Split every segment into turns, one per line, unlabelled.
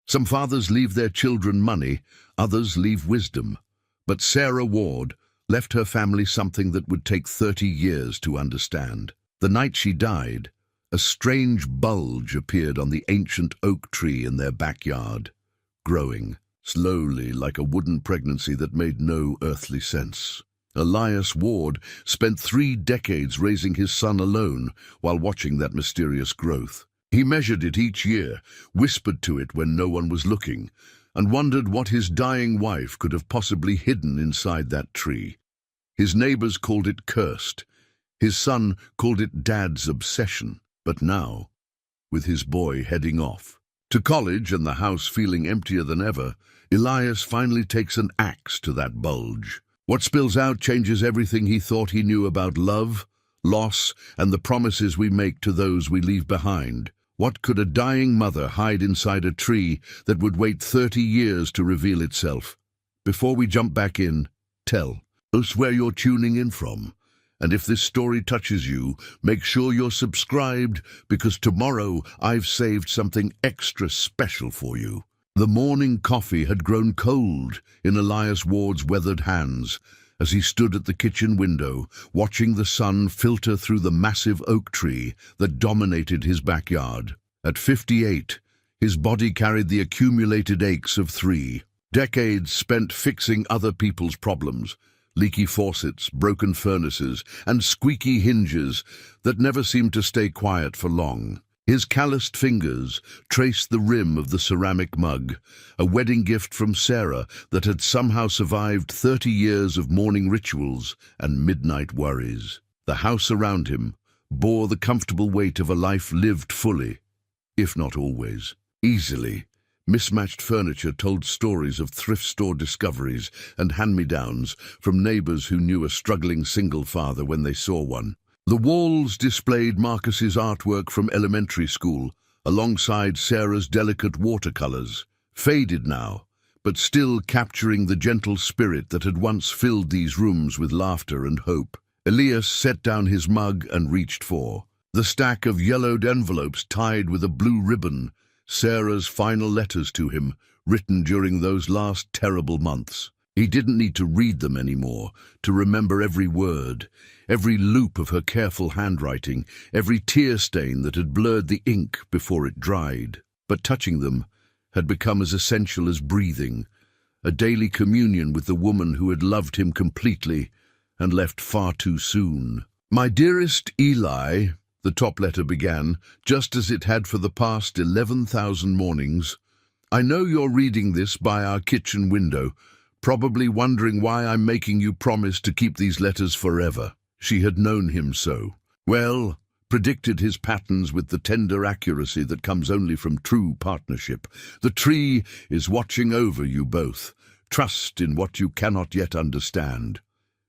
Some fathers leave their children money, others leave wisdom. But Sarah Ward left her family something that would take 30 years to understand. The night she died, a strange bulge appeared on the ancient oak tree in their backyard, growing slowly like a wooden pregnancy that made no earthly sense. Elias Ward spent 3 decades raising his son alone while watching that mysterious growth. He measured it each year, whispered to it when no one was looking, and wondered what his dying wife could have possibly hidden inside that tree. His neighbors called it cursed. His son called it Dad's obsession. But now, with his boy heading off to college and the house feeling emptier than ever, Elias finally takes an axe to that bulge. What spills out changes everything he thought he knew about love, loss, and the promises we make to those we leave behind. What could a dying mother hide inside a tree that would wait 30 years to reveal itself? Before we jump back in, tell us where you're tuning in from. And if this story touches you, make sure you're subscribed, because tomorrow I've saved something extra special for you. The morning coffee had grown cold in Elias Ward's weathered hands as he stood at the kitchen window, watching the sun filter through the massive oak tree that dominated his backyard. At 58, his body carried the accumulated aches of 3 decades spent fixing other people's problems. Leaky faucets, broken furnaces, and squeaky hinges that never seemed to stay quiet for long. His calloused fingers traced the rim of the ceramic mug, a wedding gift from Sarah that had somehow survived 30 years of morning rituals and midnight worries. The house around him bore the comfortable weight of a life lived fully, if not always, easily. Mismatched furniture told stories of thrift store discoveries and hand-me-downs from neighbors who knew a struggling single father when they saw one. The walls displayed Marcus's artwork from elementary school, alongside Sarah's delicate watercolors, faded now, but still capturing the gentle spirit that had once filled these rooms with laughter and hope. Elias set down his mug and reached for the stack of yellowed envelopes tied with a blue ribbon, Sarah's final letters to him, written during those last terrible months. He didn't need to read them anymore, to remember every word, every loop of her careful handwriting, every tear stain that had blurred the ink before it dried. But touching them had become as essential as breathing, a daily communion with the woman who had loved him completely and left far too soon. "My dearest Eli," the top letter began, just as it had for the past 11,000 mornings. "I know you're reading this by our kitchen window, probably wondering why I'm making you promise to keep these letters forever." She had known him so well, predicted his patterns with the tender accuracy that comes only from true partnership. "The tree is watching over you both. Trust in what you cannot yet understand."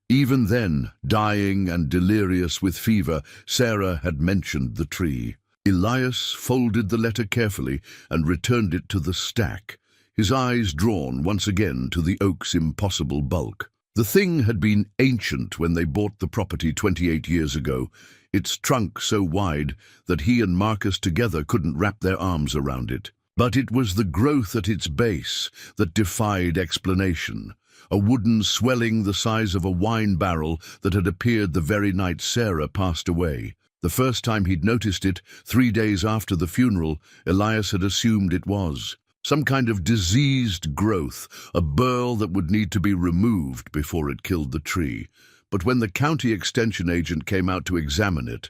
Even then, dying and delirious with fever, Sarah had mentioned the tree. Elias folded the letter carefully and returned it to the stack, his eyes drawn once again to the oak's impossible bulk. The thing had been ancient when they bought the property 28 years ago, its trunk so wide that he and Marcus together couldn't wrap their arms around it. But it was the growth at its base that defied explanation. A wooden swelling the size of a wine barrel that had appeared the very night Sarah passed away. The first time he'd noticed it, 3 days after the funeral, Elias had assumed it was some kind of diseased growth, a burl that would need to be removed before it killed the tree. But when the county extension agent came out to examine it,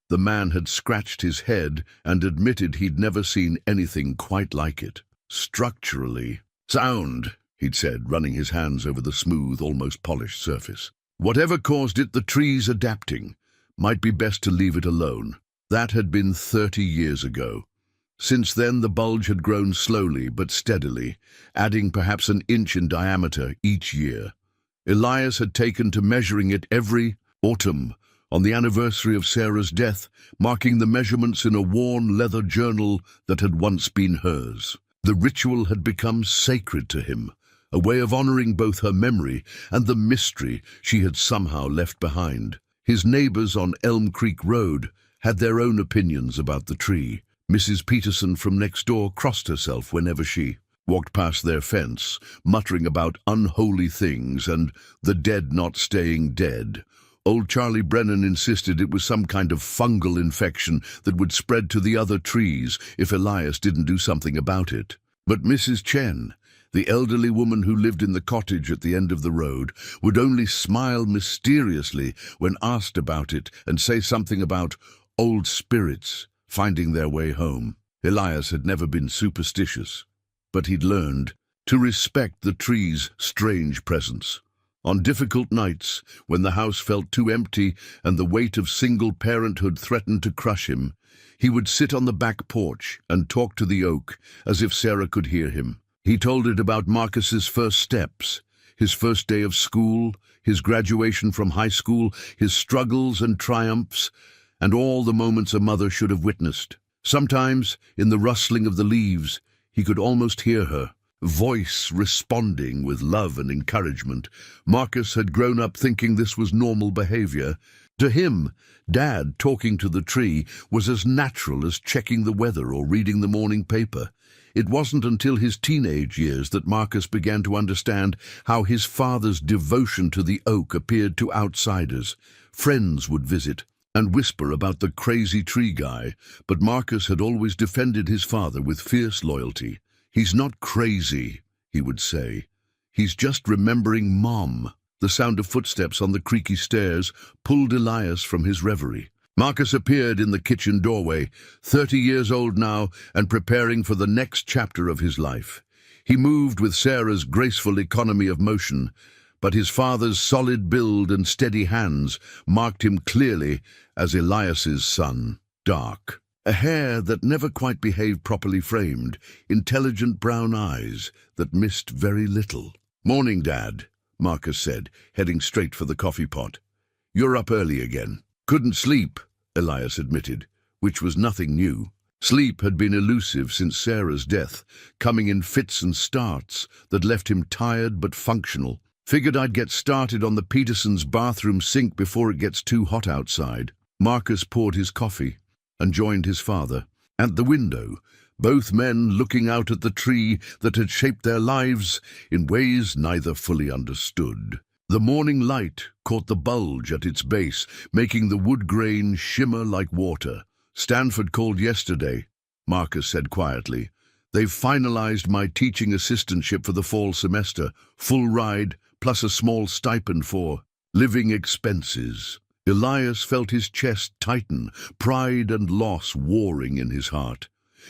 the man had scratched his head and admitted he'd never seen anything quite like it. Structurally sound, he'd said, running his hands over the smooth, almost polished surface. Whatever caused it, the tree's adapting. Might be best to leave it alone. That had been 30 years ago. Since then, the bulge had grown slowly but steadily, adding perhaps an inch in diameter each year. Elias had taken to measuring it every autumn, on the anniversary of Sarah's death, marking the measurements in a worn leather journal that had once been hers. The ritual had become sacred to him, a way of honoring both her memory and the mystery she had somehow left behind. His neighbors on Elm Creek Road had their own opinions about the tree. Mrs. Peterson from next door crossed herself whenever she walked past their fence, muttering about unholy things and the dead not staying dead. Old Charlie Brennan insisted it was some kind of fungal infection that would spread to the other trees if Elias didn't do something about it. But Mrs. Chen, the elderly woman who lived in the cottage at the end of the road, would only smile mysteriously when asked about it and say something about old spirits finding their way home. Elias had never been superstitious, but he'd learned to respect the tree's strange presence. On difficult nights, when the house felt too empty and the weight of single parenthood threatened to crush him, he would sit on the back porch and talk to the oak as if Sarah could hear him. He told it about Marcus's first steps, his first day of school, his graduation from high school, his struggles and triumphs, and all the moments a mother should have witnessed. Sometimes, in the rustling of the leaves, he could almost hear her voice responding with love and encouragement. Marcus had grown up thinking this was normal behavior. To him, Dad talking to the tree was as natural as checking the weather or reading the morning paper. It wasn't until his teenage years that Marcus began to understand how his father's devotion to the oak appeared to outsiders. Friends would visit and whisper about the crazy tree guy, but Marcus had always defended his father with fierce loyalty. "He's not crazy," he would say. "He's just remembering Mom." The sound of footsteps on the creaky stairs pulled Elias from his reverie. Marcus appeared in the kitchen doorway, 30 years old now and preparing for the next chapter of his life. He moved with Sarah's graceful economy of motion, but his father's solid build and steady hands marked him clearly as Elias's son. Dark, a hair that never quite behaved properly framed, intelligent brown eyes that missed very little. "Morning, Dad," Marcus said, heading straight for the coffee pot. "You're up early again." "Couldn't sleep," Elias admitted, which was nothing new. Sleep had been elusive since Sarah's death, coming in fits and starts that left him tired but functional. "Figured I'd get started on the Petersons' bathroom sink before it gets too hot outside." Marcus poured his coffee and joined his father. At the window, both men looking out at the tree that had shaped their lives in ways neither fully understood. The morning light caught the bulge at its base, making the wood grain shimmer like water. "Stanford called yesterday," Marcus said quietly. "They've finalized my teaching assistantship for the fall semester, full ride, plus a small stipend for living expenses." Elias felt his chest tighten, pride and loss warring in his heart.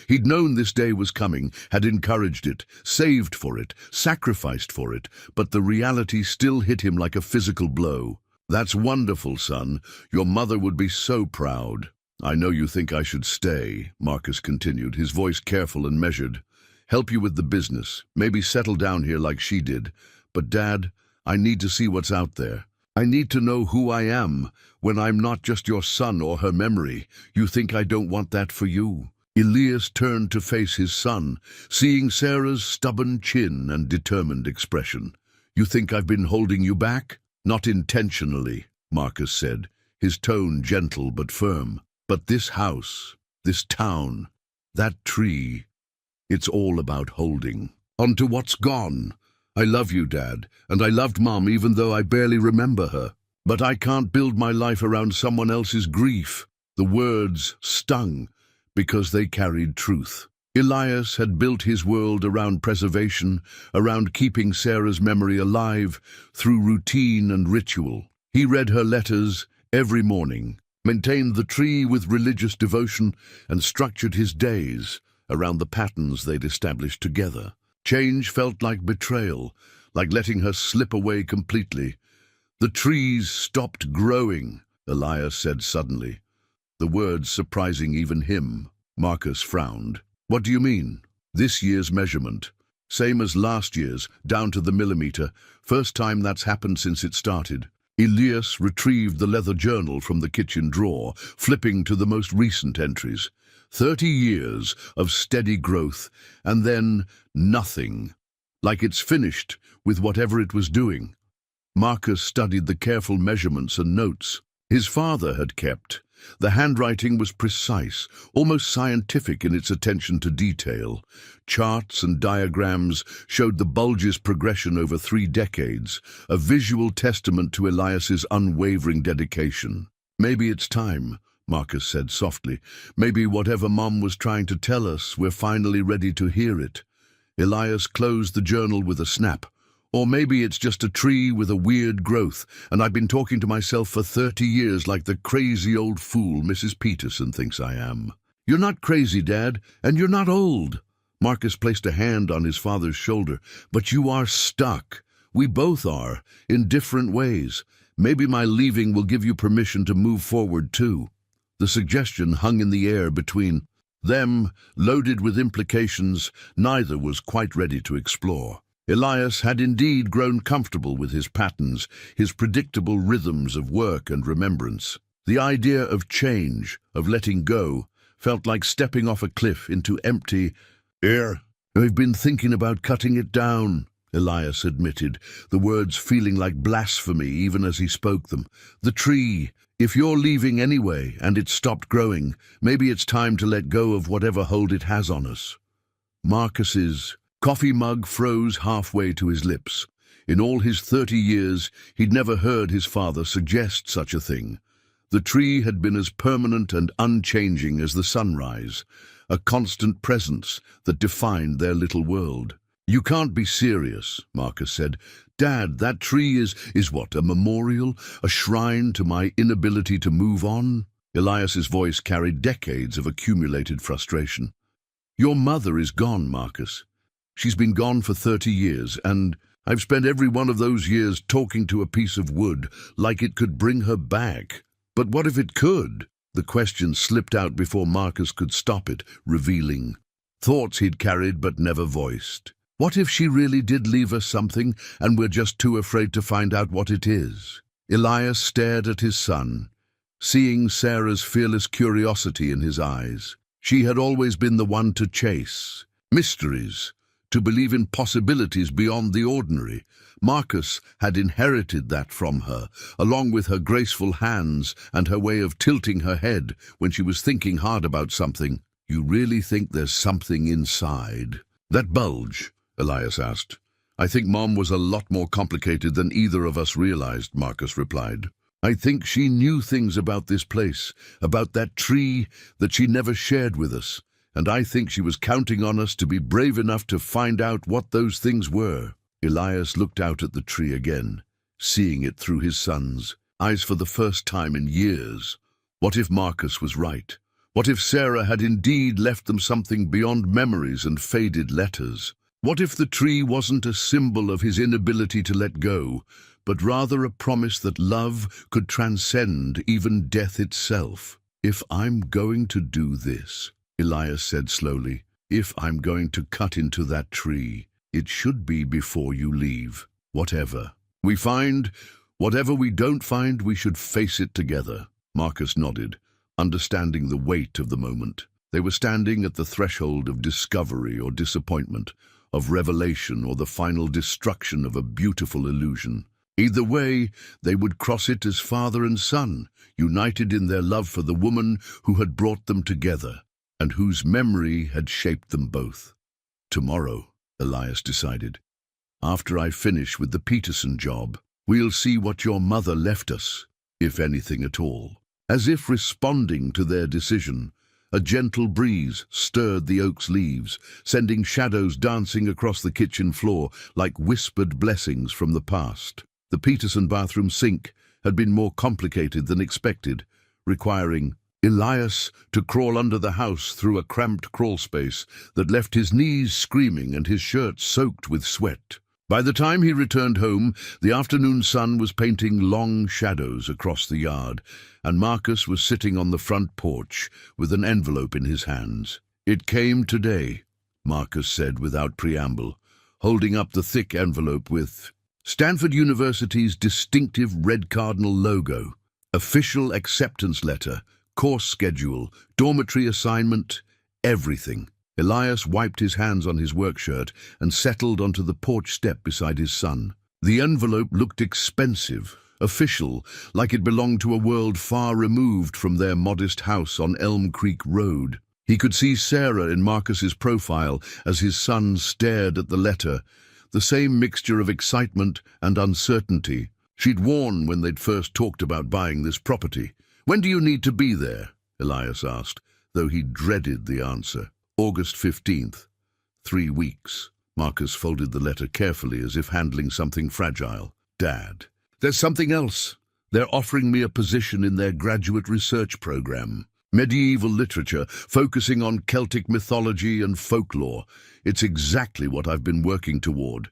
He'd known this day was coming, had encouraged it, saved for it, sacrificed for it, but the reality still hit him like a physical blow. "That's wonderful, son. Your mother would be so proud." "I know you think I should stay," Marcus continued, his voice careful and measured. "Help you with the business, maybe settle down here like she did. But Dad, I need to see what's out there. I need to know who I am when I'm not just your son or her memory. You think I don't want that for you?" Elias turned to face his son, seeing Sarah's stubborn chin and determined expression. "You think I've been holding you back?" "Not intentionally," Marcus said, his tone gentle but firm. "But this house, this town, that tree, it's all about holding on to what's gone. I love you, Dad, and I loved Mom even though I barely remember her. But I can't build my life around someone else's grief." The words stung because they carried truth. Elias had built his world around preservation, around keeping Sarah's memory alive through routine and ritual. He read her letters every morning, maintained the tree with religious devotion, and structured his days around the patterns they'd established together. Change felt like betrayal, like letting her slip away completely. "The trees stopped growing," Elias said suddenly, the words surprising even him. Marcus frowned. "What do you mean?" "This year's measurement. Same as last year's, down to the millimeter. First time that's happened since it started." Elias retrieved the leather journal from the kitchen drawer, flipping to the most recent entries. 30 years of steady growth, and then nothing. Like it's finished with whatever it was doing. Marcus studied the careful measurements and notes. his father had kept. The handwriting was precise, almost scientific in its attention to detail. Charts and diagrams showed the Bulge's progression over 3 decades, a visual testament to Elias's unwavering dedication. "Maybe it's time," Marcus said softly. "Maybe whatever Mom was trying to tell us, we're finally ready to hear it." Elias closed the journal with a snap. "Or maybe it's just a tree with a weird growth, and I've been talking to myself for 30 years like the crazy old fool Mrs. Peterson thinks I am." "You're not crazy, Dad, and you're not old." Marcus placed a hand on his father's shoulder. "But you are stuck. We both are, in different ways. Maybe my leaving will give you permission to move forward too." The suggestion hung in the air between them, loaded with implications neither was quite ready to explore. Elias had indeed grown comfortable with his patterns, his predictable rhythms of work and remembrance. The idea of change, of letting go, felt like stepping off a cliff into empty air. "I've been thinking about cutting it down," Elias admitted, the words feeling like blasphemy even as he spoke them. "The tree. If you're leaving anyway and it's stopped growing, maybe it's time to let go of whatever hold it has on us." Marcus's coffee mug froze halfway to his lips. In all his 30 years, he'd never heard his father suggest such a thing. The tree had been as permanent and unchanging as the sunrise, a constant presence that defined their little world. "You can't be serious," Marcus said. "Dad, that tree is what, a memorial, a shrine to my inability to move on?" Elias's voice carried decades of accumulated frustration. "Your mother is gone, Marcus. She's been gone for 30 years, and I've spent every one of those years talking to a piece of wood like it could bring her back. But what if it could?" The question slipped out before Marcus could stop it, revealing thoughts he'd carried but never voiced. What if she really did leave us something, and we're just too afraid to find out what it is? Elias stared at his son, seeing Sarah's fearless curiosity in his eyes. She had always been the one to chase mysteries, to believe in possibilities beyond the ordinary. Marcus had inherited that from her, along with her graceful hands and her way of tilting her head when she was thinking hard about something. "You really think there's something inside that bulge?" Elias asked. "I think Mom was a lot more complicated than either of us realized," Marcus replied. "I think she knew things about this place, about that tree that she never shared with us, and I think she was counting on us to be brave enough to find out what those things were." Elias looked out at the tree again, seeing it through his son's eyes for the first time in years. What if Marcus was right? What if Sarah had indeed left them something beyond memories and faded letters? What if the tree wasn't a symbol of his inability to let go, but rather a promise that love could transcend even death itself? "If I'm going to do this," Elias said slowly, "if I'm going to cut into that tree, it should be before you leave. Whatever we find, whatever we don't find, we should face it together." Marcus nodded, understanding the weight of the moment. They were standing at the threshold of discovery or disappointment, of revelation or the final destruction of a beautiful illusion. Either way, they would cross it as father and son, united in their love for the woman who had brought them together, and whose memory had shaped them both. "Tomorrow," Elias decided, "after I finish with the Peterson job, we'll see what your mother left us, if anything at all." As if responding to their decision, a gentle breeze stirred the oak's leaves, sending shadows dancing across the kitchen floor like whispered blessings from the past. The Peterson bathroom sink had been more complicated than expected, requiring Elias to crawl under the house through a cramped crawl space that left his knees screaming and his shirt soaked with sweat. By the time he returned home, the afternoon sun was painting long shadows across the yard, and Marcus was sitting on the front porch with an envelope in his hands. "It came today," Marcus said without preamble, holding up the thick envelope with Stanford University's distinctive red cardinal logo, official acceptance letter, course schedule, dormitory assignment, everything. Elias wiped his hands on his work shirt and settled onto the porch step beside his son. The envelope looked expensive, official, like it belonged to a world far removed from their modest house on Elm Creek Road. He could see Sarah in Marcus's profile as his son stared at the letter, the same mixture of excitement and uncertainty. She'd worn when they'd first talked about buying this property. "When do you need to be there?" Elias asked, though he dreaded the answer. "August 15th. 3 weeks. Marcus folded the letter carefully as if handling something fragile. "Dad, there's something else. They're offering me a position in their graduate research program. Medieval literature, focusing on Celtic mythology and folklore. It's exactly what I've been working toward."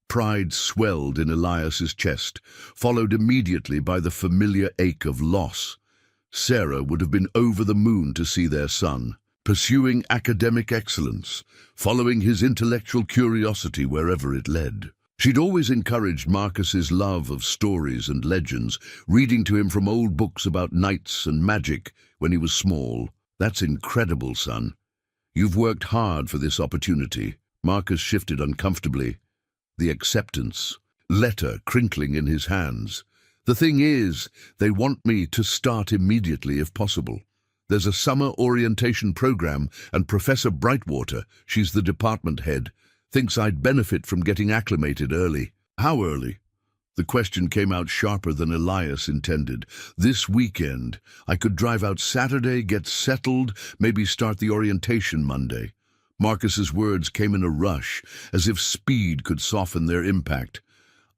Pride swelled in Elias's chest, followed immediately by the familiar ache of loss. Sarah would have been over the moon to see their son, pursuing academic excellence, following his intellectual curiosity wherever it led. She'd always encouraged Marcus's love of stories and legends, reading to him from old books about knights and magic when he was small. "That's incredible, son. You've worked hard for this opportunity." Marcus shifted uncomfortably. The acceptance letter crinkling in his hands. "The thing is, they want me to start immediately if possible. There's a summer orientation program, and Professor Brightwater, she's the department head, thinks I'd benefit from getting acclimated early." "How early?" The question came out sharper than Elias intended. "This weekend. I could drive out Saturday, get settled, maybe start the orientation Monday." Marcus's words came in a rush, as if speed could soften their impact.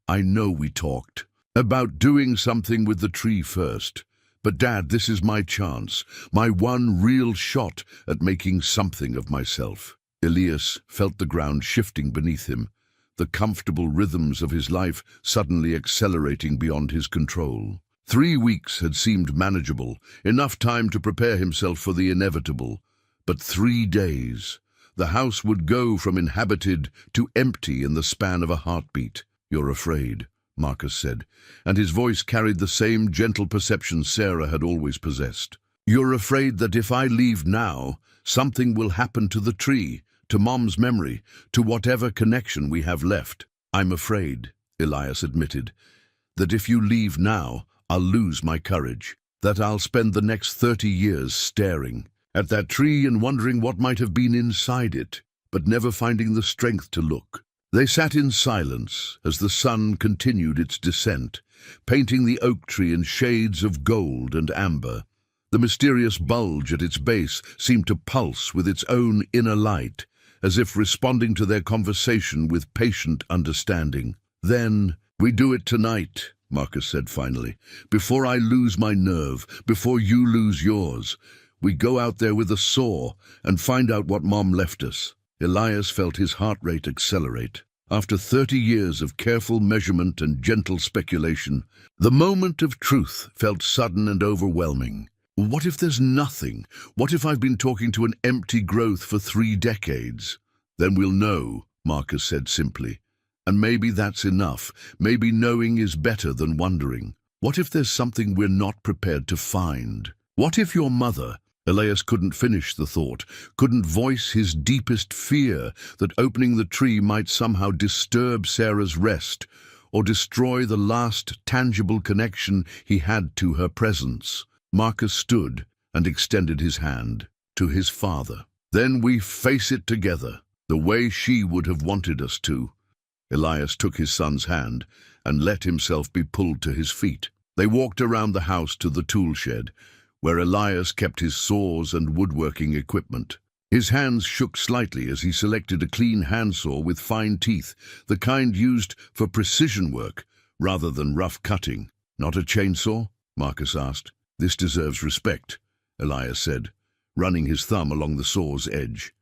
"I know we talked about doing something with the tree first. But Dad, this is my chance, my one real shot at making something of myself." Elias felt the ground shifting beneath him, the comfortable rhythms of his life suddenly accelerating beyond his control. 3 weeks had seemed manageable, enough time to prepare himself for the inevitable. But 3 days. The house would go from inhabited to empty in the span of a heartbeat. "You're afraid," Marcus said, and his voice carried the same gentle perception Sarah had always possessed. "You're afraid that if I leave now, something will happen to the tree, to Mom's memory, to whatever connection we have left." "I'm afraid," Elias admitted, "that if you leave now, I'll lose my courage, that I'll spend the next 30 years staring at that tree and wondering what might have been inside it, but never finding the strength to look." They sat in silence as the sun continued its descent, painting the oak tree in shades of gold and amber. The mysterious bulge at its base seemed to pulse with its own inner light, as if responding to their conversation with patient understanding. "Then, we do it tonight," Marcus said finally. "Before I lose my nerve, before you lose yours. We go out there with a saw and find out what Mom left us." Elias felt his heart rate accelerate. After 30 years of careful measurement and gentle speculation, the moment of truth felt sudden and overwhelming. What if there's nothing? What if I've been talking to an empty growth for 3 decades? "Then we'll know," Marcus said simply. "And maybe that's enough. Maybe knowing is better than wondering. What if there's something we're not prepared to find? What if your mother—" Elias couldn't finish the thought, couldn't voice his deepest fear that opening the tree might somehow disturb Sarah's rest or destroy the last tangible connection he had to her presence. Marcus stood and extended his hand to his father. "Then we face it together, the way she would have wanted us to." Elias took his son's hand and let himself be pulled to his feet. They walked around the house to the tool shed, where Elias kept his saws and woodworking equipment. His hands shook slightly as he selected a clean handsaw with fine teeth, the kind used for precision work rather than rough cutting. "Not a chainsaw?" Marcus asked. "This deserves respect," Elias said, running his thumb along the saw's edge.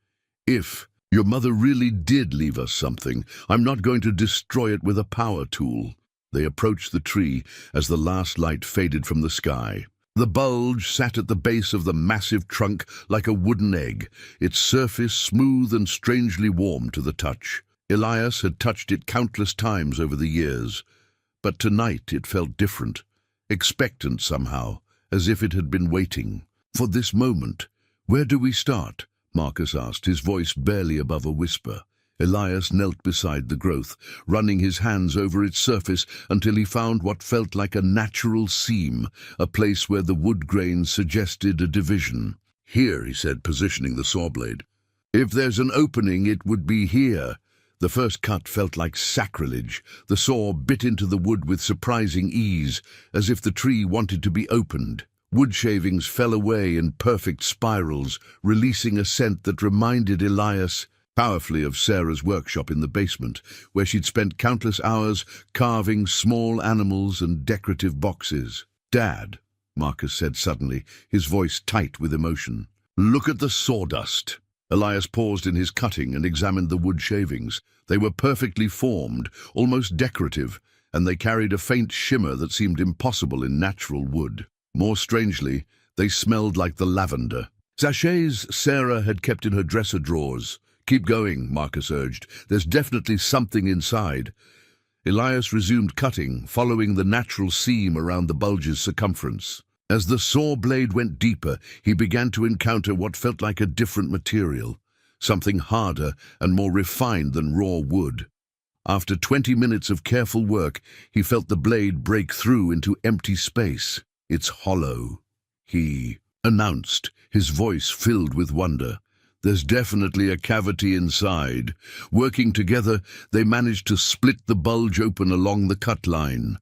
"If your mother really did leave us something, I'm not going to destroy it with a power tool." They approached the tree as the last light faded from the sky. The bulge sat at the base of the massive trunk like a wooden egg, its surface smooth and strangely warm to the touch. Elias had touched it countless times over the years, but tonight it felt different, expectant somehow, as if it had been waiting for this moment. "Where do we start?" Marcus asked, his voice barely above a whisper. Elias knelt beside the growth, running his hands over its surface until he found what felt like a natural seam, a place where the wood grains suggested a division. "Here," he said, positioning the saw blade. "If there's an opening, it would be here." The first cut felt like sacrilege. The saw bit into the wood with surprising ease, as if the tree wanted to be opened. Wood shavings fell away in perfect spirals, releasing a scent that reminded Elias powerfully of Sarah's workshop in the basement, where she'd spent countless hours carving small animals and decorative boxes. "Dad," Marcus said suddenly, his voice tight with emotion, "look at the sawdust." Elias paused in his cutting and examined the wood shavings. They were perfectly formed, almost decorative, and they carried a faint shimmer that seemed impossible in natural wood. More strangely, they smelled like the lavender. Sachets Sarah had kept in her dresser drawers. "Keep going," Marcus urged. "There's definitely something inside." Elias resumed cutting, following the natural seam around the Bulge's circumference. As the saw blade went deeper, he began to encounter what felt like a different material, something harder and more refined than raw wood. After 20 minutes of careful work, he felt the blade break through into empty space. "It's hollow," he announced, his voice filled with wonder. "There's definitely a cavity inside." Working together, they managed to split the bulge open along the cut line.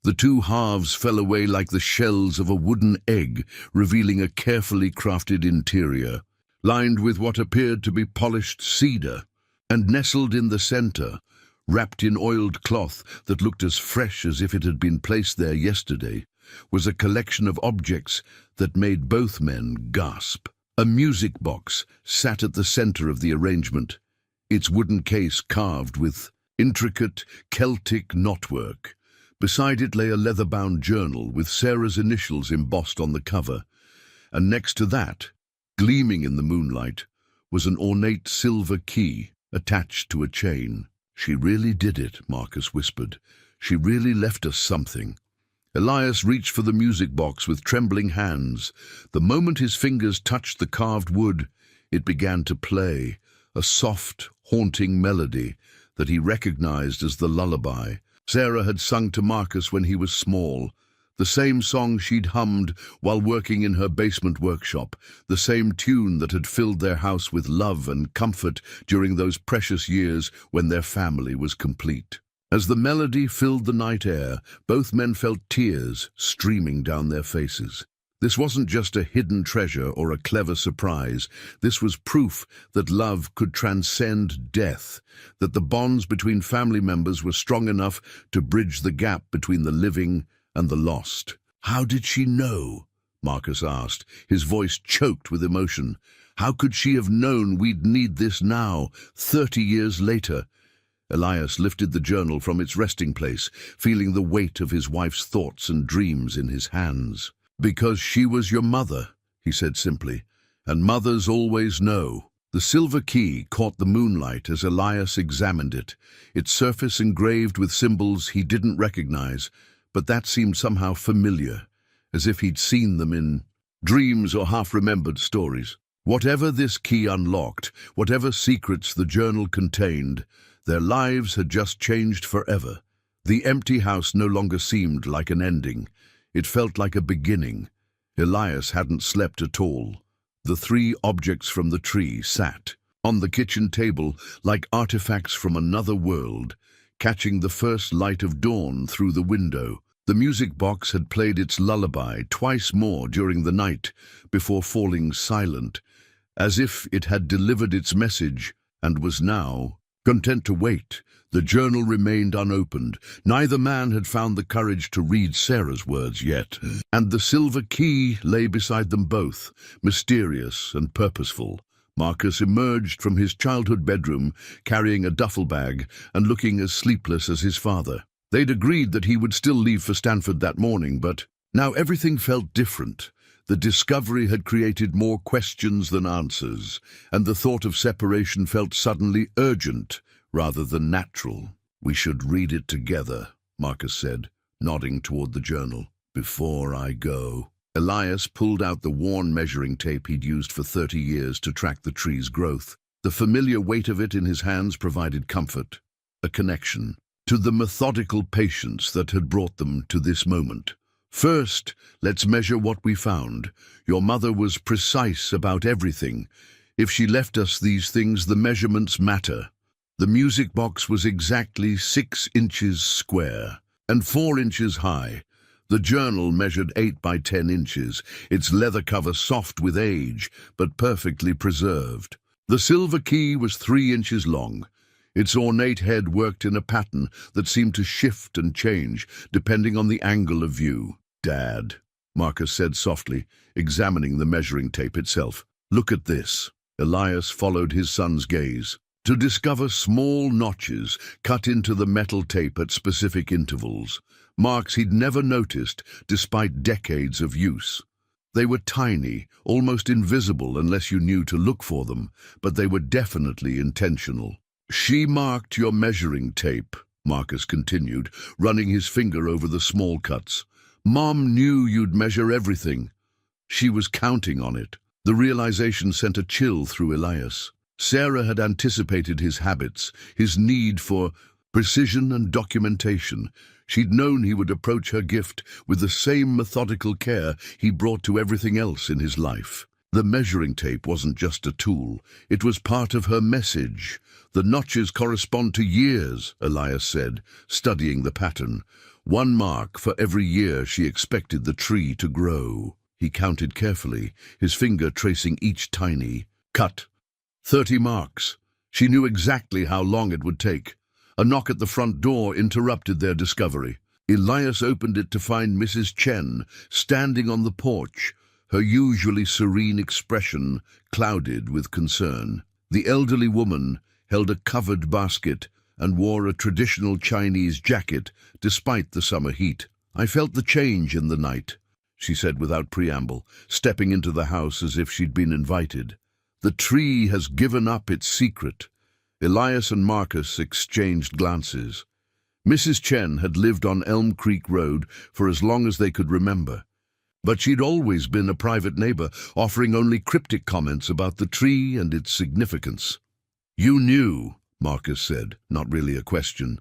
The two halves fell away like the shells of a wooden egg, revealing a carefully crafted interior, lined with what appeared to be polished cedar, and nestled in the center, wrapped in oiled cloth that looked as fresh as if it had been placed there yesterday, was a collection of objects that made both men gasp. A music box sat at the center of the arrangement, its wooden case carved with intricate Celtic knotwork. Beside it lay a leather-bound journal with Sarah's initials embossed on the cover, and next to that, gleaming in the moonlight, was an ornate silver key attached to a chain. "She really did it," Marcus whispered. "She really left us something." Elias reached for the music box with trembling hands. The moment his fingers touched the carved wood, it began to play, a soft, haunting melody that he recognized as the lullaby Sarah had sung to Marcus when he was small, the same song she'd hummed while working in her basement workshop, the same tune that had filled their house with love and comfort during those precious years when their family was complete. As the melody filled the night air, both men felt tears streaming down their faces. This wasn't just a hidden treasure or a clever surprise. This was proof that love could transcend death, that the bonds between family members were strong enough to bridge the gap between the living and the lost. "How did she know?" Marcus asked, his voice choked with emotion. "How could she have known we'd need this now, 30 years later?" Elias lifted the journal from its resting place, feeling the weight of his wife's thoughts and dreams in his hands. "Because she was your mother," he said simply, "and mothers always know." The silver key caught the moonlight as Elias examined it, its surface engraved with symbols he didn't recognize, but that seemed somehow familiar, as if he'd seen them in dreams or half-remembered stories. Whatever this key unlocked, whatever secrets the journal contained, their lives had just changed forever. The empty house no longer seemed like an ending. It felt like a beginning. Elias hadn't slept at all. The three objects from the tree sat on the kitchen table like artifacts from another world, catching the first light of dawn through the window. The music box had played its lullaby twice more during the night before falling silent, as if it had delivered its message and was now content to wait. The journal remained unopened. Neither man had found the courage to read Sarah's words yet, and the silver key lay beside them both, mysterious and purposeful. Marcus emerged from his childhood bedroom, carrying a duffel bag and looking as sleepless as his father. They'd agreed that he would still leave for Stanford that morning, but now everything felt different. The discovery had created more questions than answers, and the thought of separation felt suddenly urgent rather than natural. "We should read it together," Marcus said, nodding toward the journal. "Before I go." Elias pulled out the worn measuring tape he'd used for 30 years to track the tree's growth. The familiar weight of it in his hands provided comfort, a connection to the methodical patience that had brought them to this moment. First, let's measure what we found. Your mother was precise about everything. If she left us these things, the measurements matter. The music box was exactly 6 inches square and 4 inches high. The journal measured 8 by 10 inches, its leather cover soft with age, but perfectly preserved. The silver key was 3 inches long. Its ornate head worked in a pattern that seemed to shift and change, depending on the angle of view. "Dad," Marcus said softly, examining the measuring tape itself. "Look at this." Elias followed his son's gaze to discover small notches cut into the metal tape at specific intervals, marks he'd never noticed despite decades of use. They were tiny, almost invisible unless you knew to look for them, but they were definitely intentional. "She marked your measuring tape," Marcus continued, running his finger over the small cuts. "Mom knew you'd measure everything. She was counting on it." The realization sent a chill through Elias. Sarah had anticipated his habits, his need for precision and documentation. She'd known he would approach her gift with the same methodical care he brought to everything else in his life. The measuring tape wasn't just a tool, it was part of her message. "The notches correspond to years," Elias said, studying the pattern. "1 mark for every year she expected the tree to grow." He counted carefully, his finger tracing each tiny cut. 30 marks. She knew exactly how long it would take. A knock at the front door interrupted their discovery. Elias opened it to find Mrs. Chen standing on the porch, her usually serene expression clouded with concern. The elderly woman held a covered basket and wore a traditional Chinese jacket despite the summer heat. "I felt the change in the night," she said without preamble, stepping into the house as if she'd been invited. "The tree has given up its secret." Elias and Marcus exchanged glances. Mrs. Chen had lived on Elm Creek Road for as long as they could remember, but she'd always been a private neighbor, offering only cryptic comments about the tree and its significance. "You knew," Marcus said, not really a question.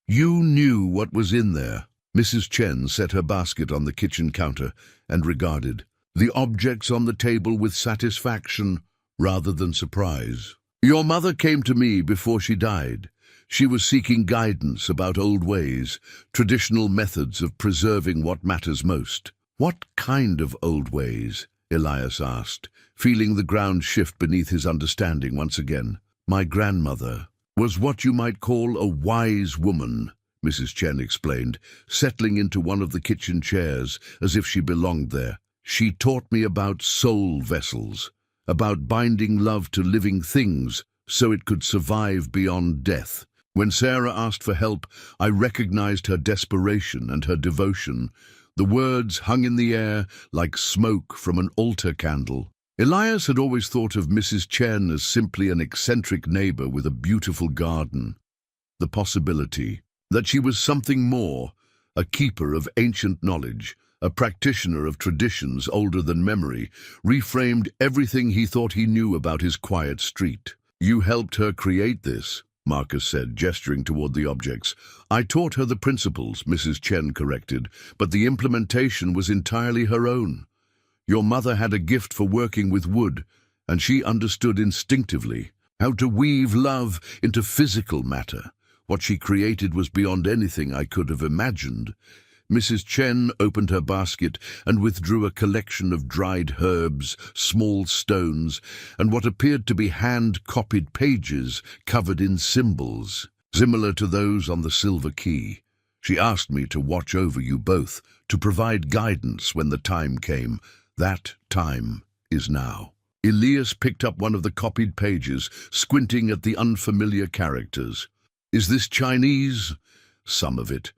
"You knew what was in there." Mrs. Chen set her basket on the kitchen counter and regarded the objects on the table with satisfaction rather than surprise. "Your mother came to me before she died. She was seeking guidance about old ways, traditional methods of preserving what matters most." "What kind of old ways?" Elias asked, feeling the ground shift beneath his understanding once again. "My grandmother was what you might call a wise woman," Mrs. Chen explained, settling into one of the kitchen chairs as if she belonged there. "She taught me about soul vessels, about binding love to living things so it could survive beyond death." When Sarah asked for help, I recognized her desperation and her devotion. The words hung in the air like smoke from an altar candle. Elias had always thought of Mrs. Chen as simply an eccentric neighbor with a beautiful garden. The possibility that she was something more, a keeper of ancient knowledge, a practitioner of traditions older than memory, reframed everything he thought he knew about his quiet street. "You helped her create this," Marcus said, gesturing toward the objects. "I taught her the principles," Mrs. Chen corrected, "but the implementation was entirely her own. Your mother had a gift for working with wood, and she understood instinctively how to weave love into physical matter. What she created was beyond anything I could have imagined." Mrs. Chen opened her basket and withdrew a collection of dried herbs, small stones, and what appeared to be hand-copied pages covered in symbols, similar to those on the silver key. "She asked me to watch over you both, to provide guidance when the time came. That time is now." Elias picked up one of the copied pages, squinting at the unfamiliar characters. "Is this Chinese?" "Some of it,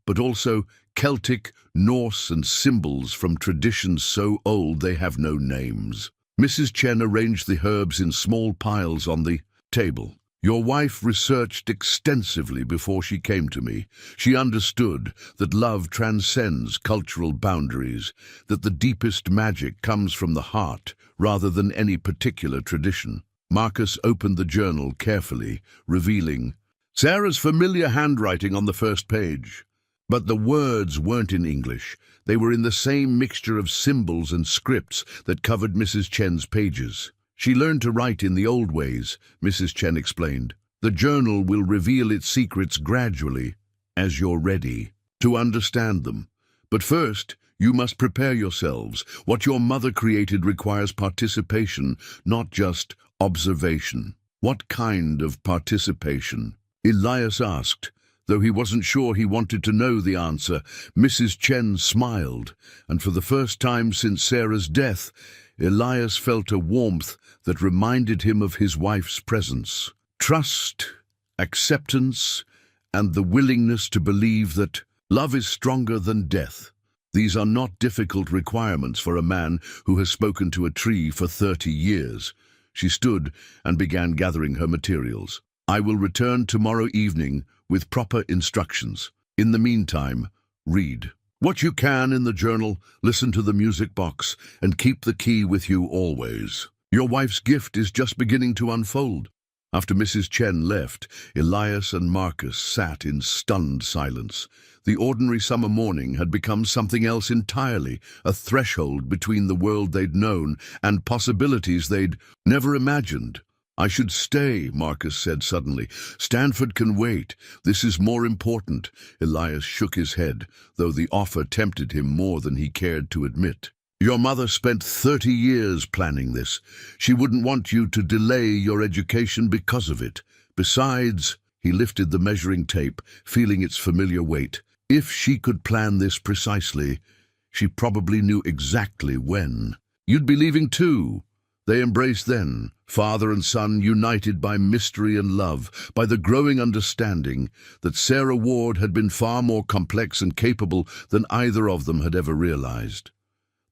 but also Celtic, Norse, and symbols from traditions so old they have no names." Mrs. Chen arranged the herbs in small piles on the table. "Your wife researched extensively before she came to me. She understood that love transcends cultural boundaries, that the deepest magic comes from the heart rather than any particular tradition." Marcus opened the journal carefully, revealing Sarah's familiar handwriting on the first page. But the words weren't in English. They were in the same mixture of symbols and scripts that covered Mrs. Chen's pages. She learned to write in the old ways, Mrs. Chen explained. The journal will reveal its secrets gradually, as you're ready to understand them. But first, you must prepare yourselves. What your mother created requires participation, not just observation. What kind of participation? Elias asked. Though he wasn't sure he wanted to know the answer, Mrs. Chen smiled, and for the first time since Sarah's death, Elias felt a warmth that reminded him of his wife's presence. Trust, acceptance, and the willingness to believe that love is stronger than death. These are not difficult requirements for a man who has spoken to a tree for 30 years. She stood and began gathering her materials. I will return tomorrow evening with proper instructions. In the meantime, read what you can in the journal, listen to the music box, and keep the key with you always. Your wife's gift is just beginning to unfold. After Mrs. Chen left, Elias and Marcus sat in stunned silence. The ordinary summer morning had become something else entirely, a threshold between the world they'd known and possibilities they'd never imagined. I should stay, Marcus said suddenly. Stanford can wait. This is more important. Elias shook his head, though the offer tempted him more than he cared to admit. Your mother spent 30 years planning this. She wouldn't want you to delay your education because of it. Besides, he lifted the measuring tape, feeling its familiar weight. If she could plan this precisely, she probably knew exactly when. You'd be leaving too. They embraced then, father and son united by mystery and love, by the growing understanding that Sarah Ward had been far more complex and capable than either of them had ever realized.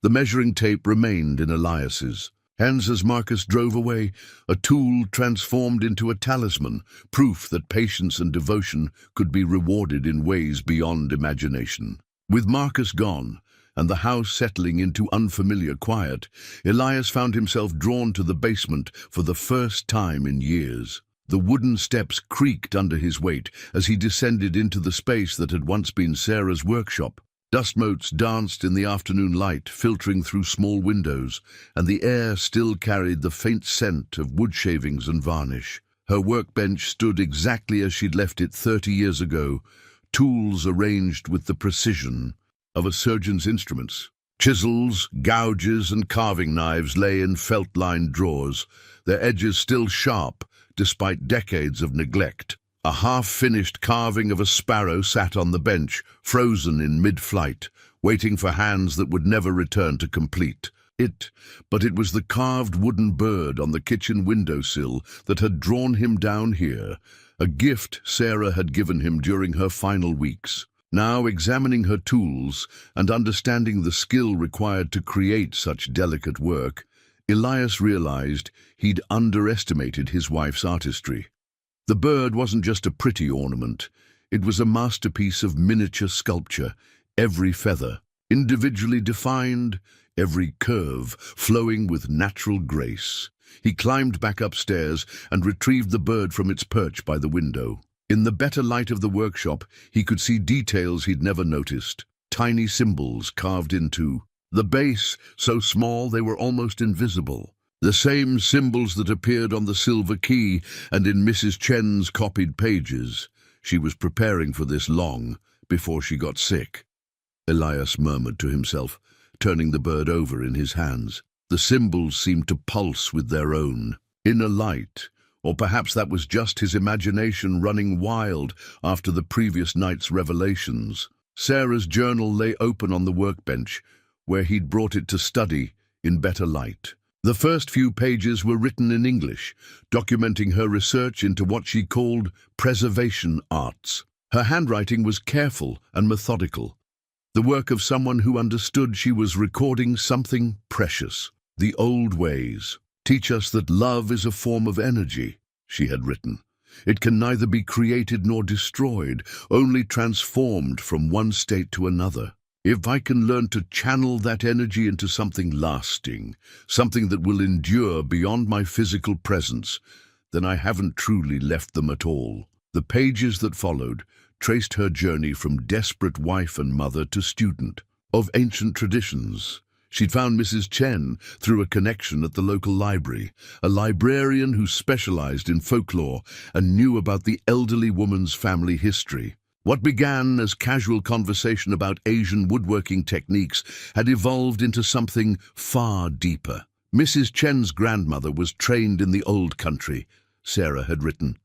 The measuring tape remained in Elias's hands as Marcus drove away, a tool transformed into a talisman, proof that patience and devotion could be rewarded in ways beyond imagination. With Marcus gone, and the house settling into unfamiliar quiet, Elias found himself drawn to the basement for the first time in years. The wooden steps creaked under his weight as he descended into the space that had once been Sarah's workshop. Dust motes danced in the afternoon light, filtering through small windows, and the air still carried the faint scent of wood shavings and varnish. Her workbench stood exactly as she'd left it 30 years ago, tools arranged with the precision of a surgeon's instruments. Chisels, gouges, and carving knives lay in felt-lined drawers, their edges still sharp despite decades of neglect. A half-finished carving of a sparrow sat on the bench, frozen in mid-flight, waiting for hands that would never return to complete but it was the carved wooden bird on the kitchen windowsill that had drawn him down here, a gift Sarah had given him during her final weeks. Now, examining her tools and understanding the skill required to create such delicate work, Elias realized he'd underestimated his wife's artistry. The bird wasn't just a pretty ornament. It was a masterpiece of miniature sculpture, every feather individually defined, every curve flowing with natural grace. He climbed back upstairs and retrieved the bird from its perch by the window. In the better light of the workshop, he could see details he'd never noticed, tiny symbols carved into the base, so small they were almost invisible. The same symbols that appeared on the silver key and in Mrs. Chen's copied pages. She was preparing for this long before she got sick. Elias murmured to himself, turning the bird over in his hands. The symbols seemed to pulse with their own inner light, or perhaps that was just his imagination running wild after the previous night's revelations. Sarah's journal lay open on the workbench, where he'd brought it to study in better light. The first few pages were written in English, documenting her research into what she called preservation arts. Her handwriting was careful and methodical, the work of someone who understood she was recording something precious. The old ways teach us that love is a form of energy, she had written. It can neither be created nor destroyed, only transformed from one state to another. If I can learn to channel that energy into something lasting, something that will endure beyond my physical presence, then I haven't truly left them at all. The pages that followed traced her journey from desperate wife and mother to student of ancient traditions. She'd found Mrs. Chen through a connection at the local library, a librarian who specialized in folklore and knew about the elderly woman's family history. What began as casual conversation about Asian woodworking techniques had evolved into something far deeper. Mrs. Chen's grandmother was trained in the old country, Sarah had written.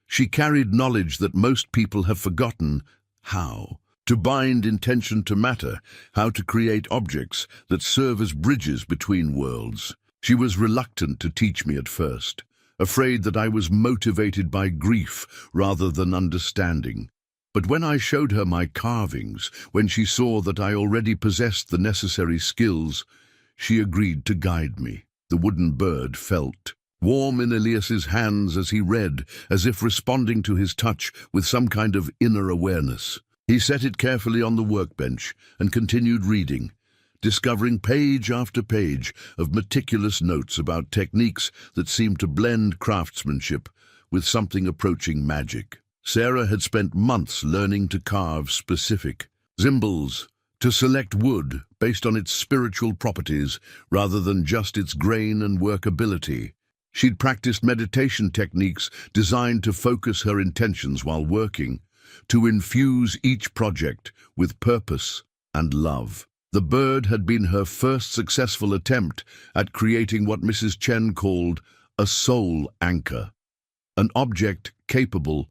She carried knowledge that most people have forgotten. How to bind intention to matter, how to create objects that serve as bridges between worlds. She was reluctant to teach me at first, afraid that I was motivated by grief rather than understanding. But when I showed her my carvings, when she saw that I already possessed the necessary skills, she agreed to guide me. The wooden bird felt warm in Elias's hands as he read, as if responding to his touch with some kind of inner awareness. He set it carefully on the workbench and continued reading, discovering page after page of meticulous notes about techniques that seemed to blend craftsmanship with something approaching magic. Sarah had spent months learning to carve specific symbols, to select wood based on its spiritual properties rather than just its grain and workability. She'd practiced meditation techniques designed to focus her intentions while working, to infuse each project with purpose and love. The bird had been her first successful attempt at creating what Mrs. Chen called a soul anchor, an object capable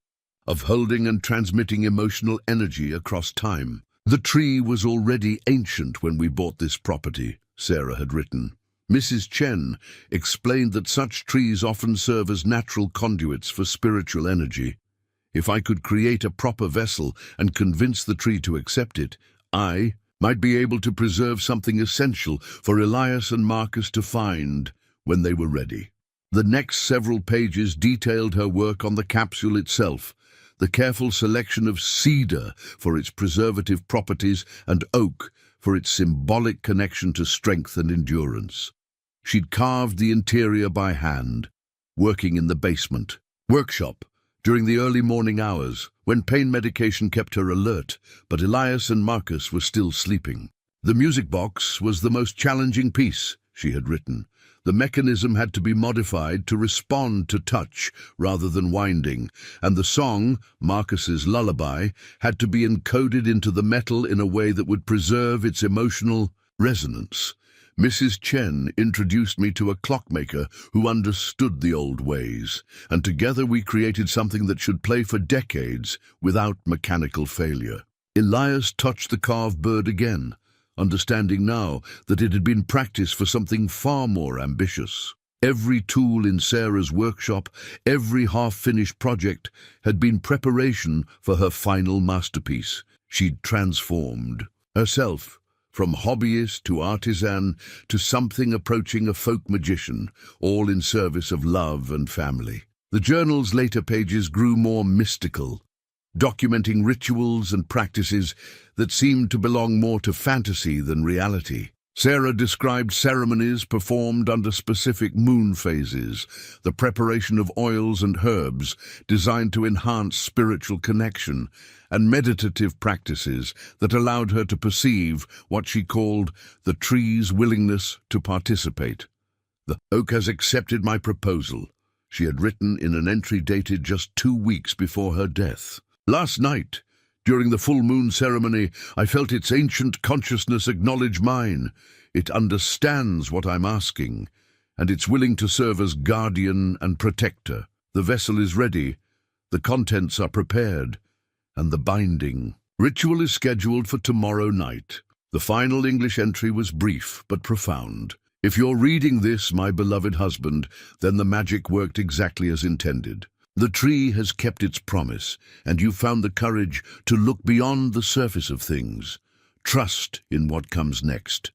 of holding and transmitting emotional energy across time. The tree was already ancient when we bought this property, Sarah had written. Mrs. Chen explained that such trees often serve as natural conduits for spiritual energy. If I could create a proper vessel and convince the tree to accept it, I might be able to preserve something essential for Elias and Marcus to find when they were ready. The next several pages detailed her work on the capsule itself, the careful selection of cedar for its preservative properties and oak for its symbolic connection to strength and endurance. She'd carved the interior by hand, working in the basement workshop during the early morning hours, when pain medication kept her alert, but Elias and Marcus were still sleeping. The music box was the most challenging piece, she had written. The mechanism had to be modified to respond to touch rather than winding, and the song, Marcus's lullaby, had to be encoded into the metal in a way that would preserve its emotional resonance. Mrs. Chen introduced me to a clockmaker who understood the old ways, and together we created something that should play for decades without mechanical failure. Elias touched the carved bird again, understanding now that it had been practiced for something far more ambitious. Every tool in Sarah's workshop, every half-finished project, had been preparation for her final masterpiece. She'd transformed herself from hobbyist to artisan to something approaching a folk magician, all in service of love and family. The journal's later pages grew more mystical, documenting rituals and practices that seemed to belong more to fantasy than reality. Sarah described ceremonies performed under specific moon phases, the preparation of oils and herbs designed to enhance spiritual connection, and meditative practices that allowed her to perceive what she called the tree's willingness to participate. "The oak has accepted my proposal," she had written in an entry dated just 2 weeks before her death. "Last night, during the full moon ceremony, I felt its ancient consciousness acknowledge mine. It understands what I'm asking, and it's willing to serve as guardian and protector. The vessel is ready, the contents are prepared, and the binding ritual is scheduled for tomorrow night." The final English entry was brief but profound. "If you're reading this, my beloved husband, then the magic worked exactly as intended. The tree has kept its promise, and you found the courage to look beyond the surface of things. Trust in what comes next.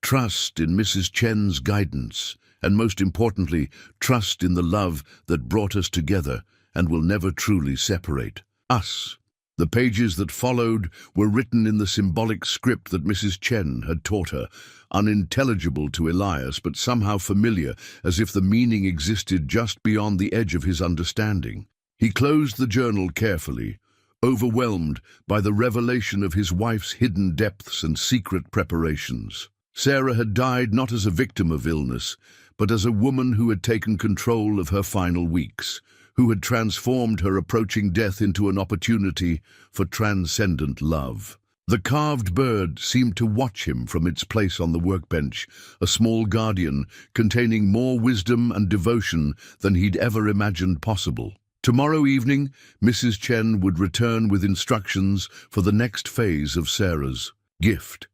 Trust in Mrs. Chen's guidance, and most importantly, trust in the love that brought us together and will never truly separate us." The pages that followed were written in the symbolic script that Mrs. Chen had taught her, unintelligible to Elias but somehow familiar, as if the meaning existed just beyond the edge of his understanding. He closed the journal carefully, overwhelmed by the revelation of his wife's hidden depths and secret preparations. Sarah had died not as a victim of illness, but as a woman who had taken control of her final weeks, who had transformed her approaching death into an opportunity for transcendent love. The carved bird seemed to watch him from its place on the workbench, a small guardian containing more wisdom and devotion than he'd ever imagined possible. Tomorrow evening, Mrs. Chen would return with instructions for the next phase of Sarah's gift.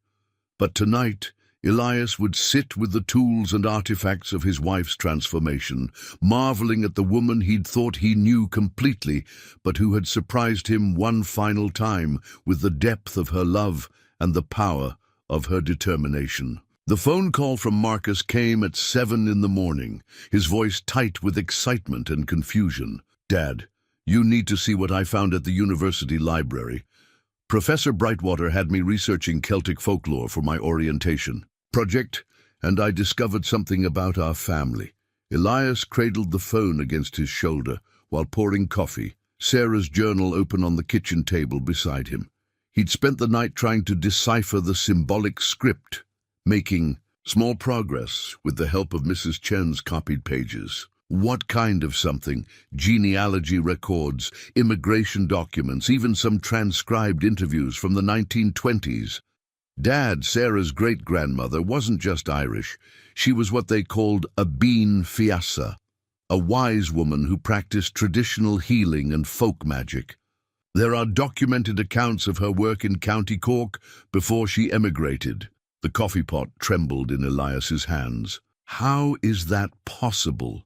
But tonight, Elias would sit with the tools and artifacts of his wife's transformation, marveling at the woman he'd thought he knew completely, but who had surprised him one final time with the depth of her love and the power of her determination. The phone call from Marcus came at 7 in the morning, his voice tight with excitement and confusion. "Dad, you need to see what I found at the university library. Professor Brightwater had me researching Celtic folklore for my orientation project, and I discovered something about our family." Elias cradled the phone against his shoulder while pouring coffee, Sarah's journal open on the kitchen table beside him. He'd spent the night trying to decipher the symbolic script, making small progress with the help of Mrs. Chen's copied pages. What kind of something? Genealogy records, immigration documents, even some transcribed interviews from the 1920s. Dad, Sarah's great-grandmother, wasn't just Irish. She was what they called a bean fiasa, a wise woman who practiced traditional healing and folk magic. There are documented accounts of her work in County Cork before she emigrated. The coffee pot trembled in Elias's hands. How is that possible?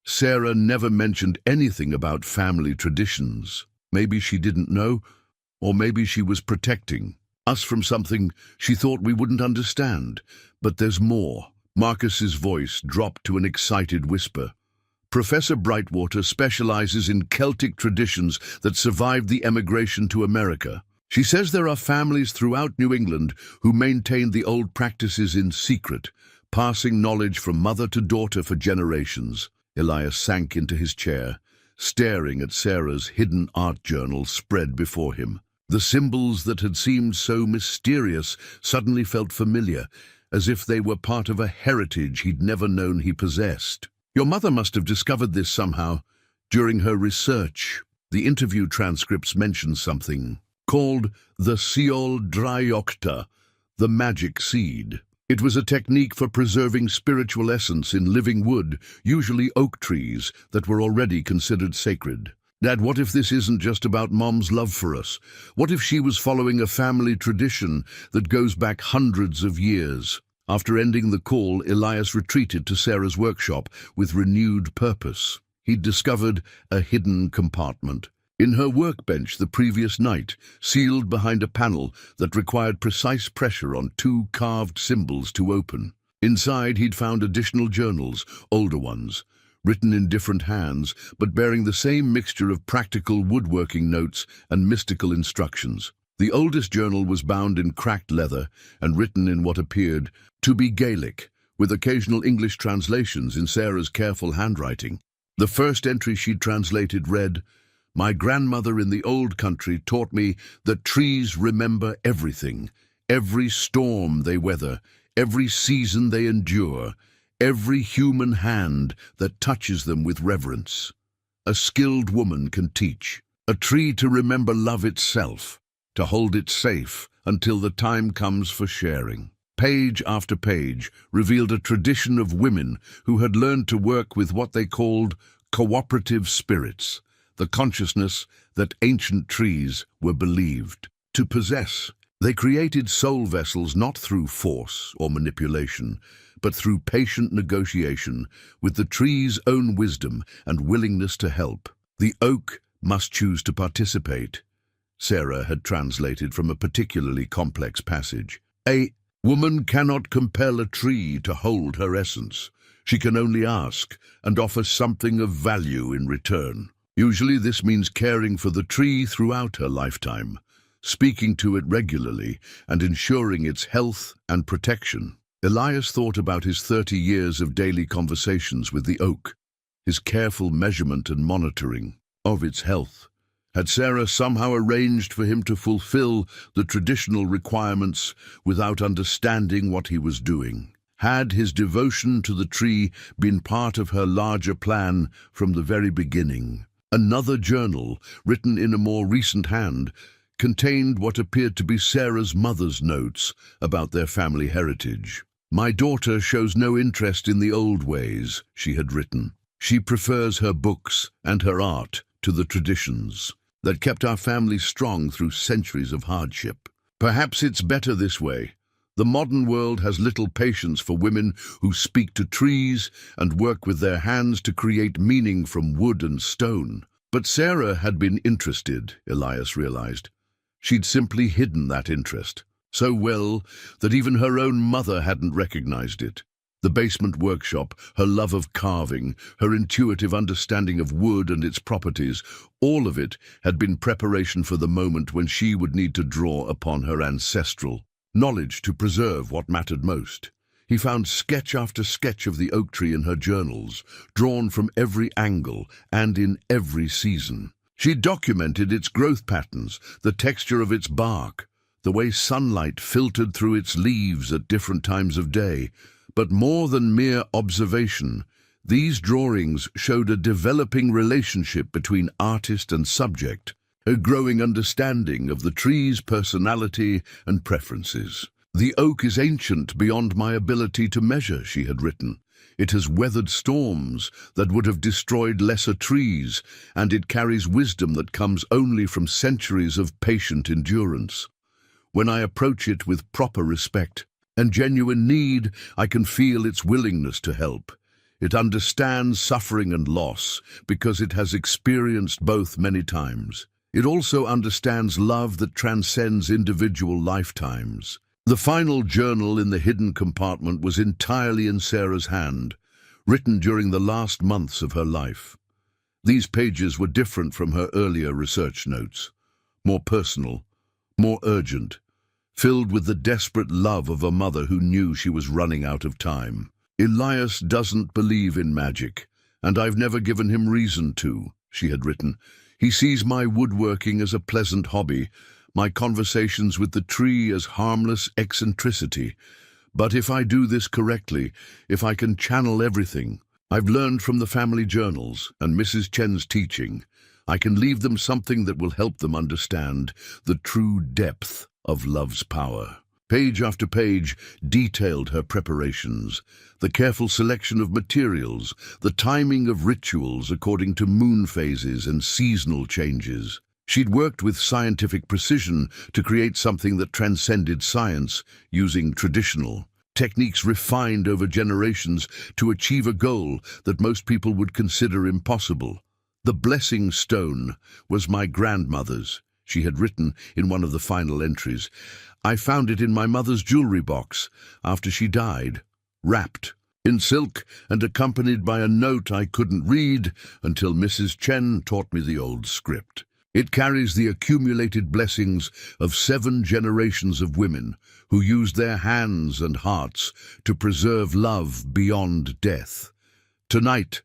Sarah never mentioned anything about family traditions. Maybe she didn't know, or maybe she was protecting us from something she thought we wouldn't understand. But there's more. Marcus's voice dropped to an excited whisper. Professor Brightwater specializes in Celtic traditions that survived the emigration to America. She says there are families throughout New England who maintained the old practices in secret, passing knowledge from mother to daughter for generations. Elias sank into his chair, staring at Sarah's hidden art journal spread before him. The symbols that had seemed so mysterious suddenly felt familiar, as if they were part of a heritage he'd never known he possessed. Your mother must have discovered this somehow during her research. The interview transcripts mention something called the Seol Dryokta, the magic seed. It was a technique for preserving spiritual essence in living wood, usually oak trees, that were already considered sacred. Dad, what if this isn't just about Mom's love for us? What if she was following a family tradition that goes back hundreds of years? After ending the call, Elias retreated to Sarah's workshop with renewed purpose. He'd discovered a hidden compartment in her workbench the previous night, sealed behind a panel that required precise pressure on 2 carved symbols to open. Inside, he'd found additional journals, older ones, written in different hands, but bearing the same mixture of practical woodworking notes and mystical instructions. The oldest journal was bound in cracked leather and written in what appeared to be Gaelic, with occasional English translations in Sarah's careful handwriting. The first entry she'd translated read, "My grandmother in the old country taught me that trees remember everything, every storm they weather, every season they endure, every human hand that touches them with reverence. A skilled woman can teach a tree to remember love itself, to hold it safe until the time comes for sharing." Page after page revealed a tradition of women who had learned to work with what they called cooperative spirits, the consciousness that ancient trees were believed to possess. They created soul vessels not through force or manipulation, but through patient negotiation with the tree's own wisdom and willingness to help. The oak must choose to participate. Sarah had translated from a particularly complex passage. A woman cannot compel a tree to hold her essence. She can only ask and offer something of value in return. Usually this means caring for the tree throughout her lifetime, speaking to it regularly and ensuring its health and protection. Elias thought about his 30 years of daily conversations with the oak, his careful measurement and monitoring of its health. Had Sarah somehow arranged for him to fulfill the traditional requirements without understanding what he was doing? Had his devotion to the tree been part of her larger plan from the very beginning? Another journal, written in a more recent hand, contained what appeared to be Sarah's mother's notes about their family heritage. "My daughter shows no interest in the old ways," she had written. "She prefers her books and her art to the traditions that kept our family strong through centuries of hardship. Perhaps it's better this way. The modern world has little patience for women who speak to trees and work with their hands to create meaning from wood and stone." But Sarah had been interested, Elias realized. She'd simply hidden that interest so well that even her own mother hadn't recognized it. The basement workshop, her love of carving, her intuitive understanding of wood and its properties, all of it had been preparation for the moment when she would need to draw upon her ancestral knowledge to preserve what mattered most. He found sketch after sketch of the oak tree in her journals, drawn from every angle and in every season. She documented its growth patterns, the texture of its bark, the way sunlight filtered through its leaves at different times of day. But more than mere observation, these drawings showed a developing relationship between artist and subject, a growing understanding of the tree's personality and preferences. "The oak is ancient beyond my ability to measure," she had written. "It has weathered storms that would have destroyed lesser trees, and it carries wisdom that comes only from centuries of patient endurance. When I approach it with proper respect and genuine need, I can feel its willingness to help. It understands suffering and loss because it has experienced both many times. It also understands love that transcends individual lifetimes." The final journal in the hidden compartment was entirely in Sarah's hand, written during the last months of her life. These pages were different from her earlier research notes, more personal, more urgent, filled with the desperate love of a mother who knew she was running out of time. "Elias doesn't believe in magic, and I've never given him reason to," she had written. "He sees my woodworking as a pleasant hobby, my conversations with the tree as harmless eccentricity. But if I do this correctly, if I can channel everything I've learned from the family journals and Mrs. Chen's teaching, I can leave them something that will help them understand the true depth of love's power." Page after page detailed her preparations, the careful selection of materials, the timing of rituals according to moon phases and seasonal changes. She'd worked with scientific precision to create something that transcended science, using traditional techniques refined over generations to achieve a goal that most people would consider impossible. "The blessing stone was my grandmother's," she had written in one of the final entries. "I found it in my mother's jewelry box after she died, wrapped in silk and accompanied by a note I couldn't read until Mrs. Chen taught me the old script. It carries the accumulated blessings of 7 generations of women who used their hands and hearts to preserve love beyond death. Tonight,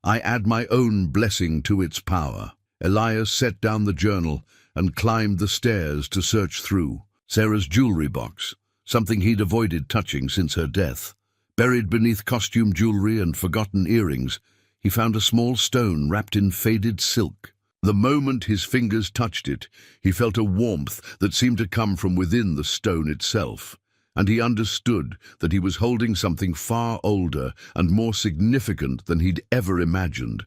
I add my own blessing to its power." Elias set down the journal and climbed the stairs to search through Sarah's jewelry box, something he'd avoided touching since her death. Buried beneath costume jewelry and forgotten earrings, he found a small stone wrapped in faded silk. The moment his fingers touched it, he felt a warmth that seemed to come from within the stone itself, and he understood that he was holding something far older and more significant than he'd ever imagined.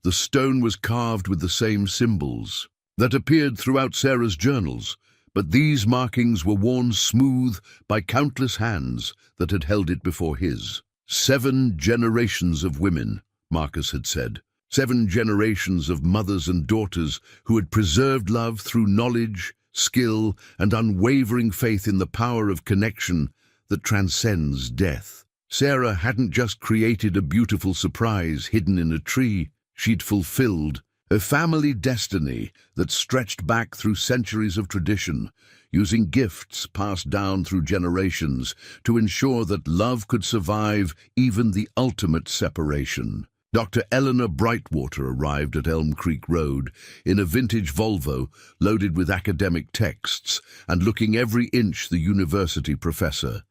The stone was carved with the same symbols that appeared throughout Sarah's journals, but these markings were worn smooth by countless hands that had held it before his. 7 generations of women, Marcus had said. 7 generations of mothers and daughters who had preserved love through knowledge, skill, and unwavering faith in the power of connection that transcends death. Sarah hadn't just created a beautiful surprise hidden in a tree, she'd fulfilled A family destiny that stretched back through centuries of tradition, using gifts passed down through generations to ensure that love could survive even the ultimate separation. Dr. Eleanor Brightwater arrived at Elm Creek Road in a vintage Volvo loaded with academic texts and looking every inch the university professor.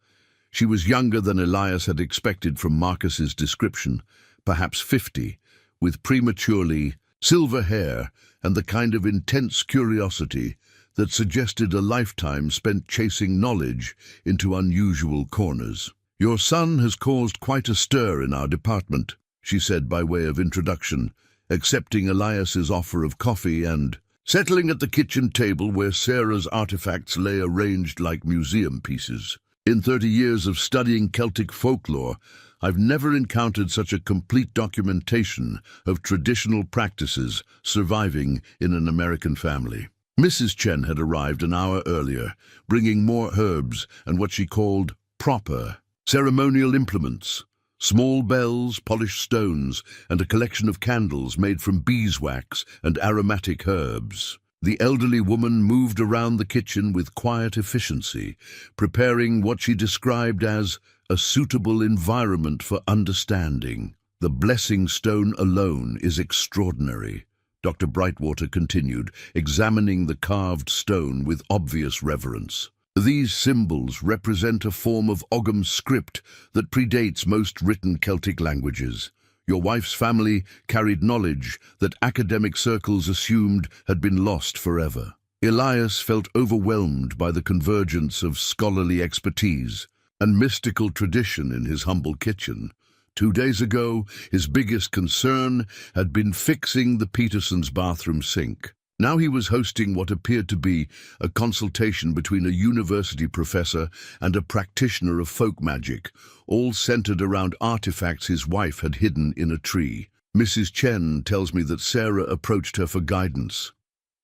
She was younger than Elias had expected from Marcus's description, perhaps 50, with prematurely silver hair and the kind of intense curiosity that suggested a lifetime spent chasing knowledge into unusual corners. "Your son has caused quite a stir in our department," she said by way of introduction, accepting Elias's offer of coffee and settling at the kitchen table where Sarah's artifacts lay arranged like museum pieces. "In 30 years of studying Celtic folklore, I've never encountered such a complete documentation of traditional practices surviving in an American family." Mrs. Chen had arrived an hour earlier, bringing more herbs and what she called proper ceremonial implements. Small bells, polished stones, and a collection of candles made from beeswax and aromatic herbs. The elderly woman moved around the kitchen with quiet efficiency, preparing what she described as a suitable environment for understanding. "The blessing stone alone is extraordinary," Dr. Brightwater continued, examining the carved stone with obvious reverence. "These symbols represent a form of Ogham script that predates most written Celtic languages. Your wife's family carried knowledge that academic circles assumed had been lost forever." Elias felt overwhelmed by the convergence of scholarly expertise and mystical tradition in his humble kitchen. 2 days ago, his biggest concern had been fixing the Petersons' bathroom sink. Now he was hosting what appeared to be a consultation between a university professor and a practitioner of folk magic, all centered around artifacts his wife had hidden in a tree. "Mrs. Chen tells me that Sarah approached her for guidance,"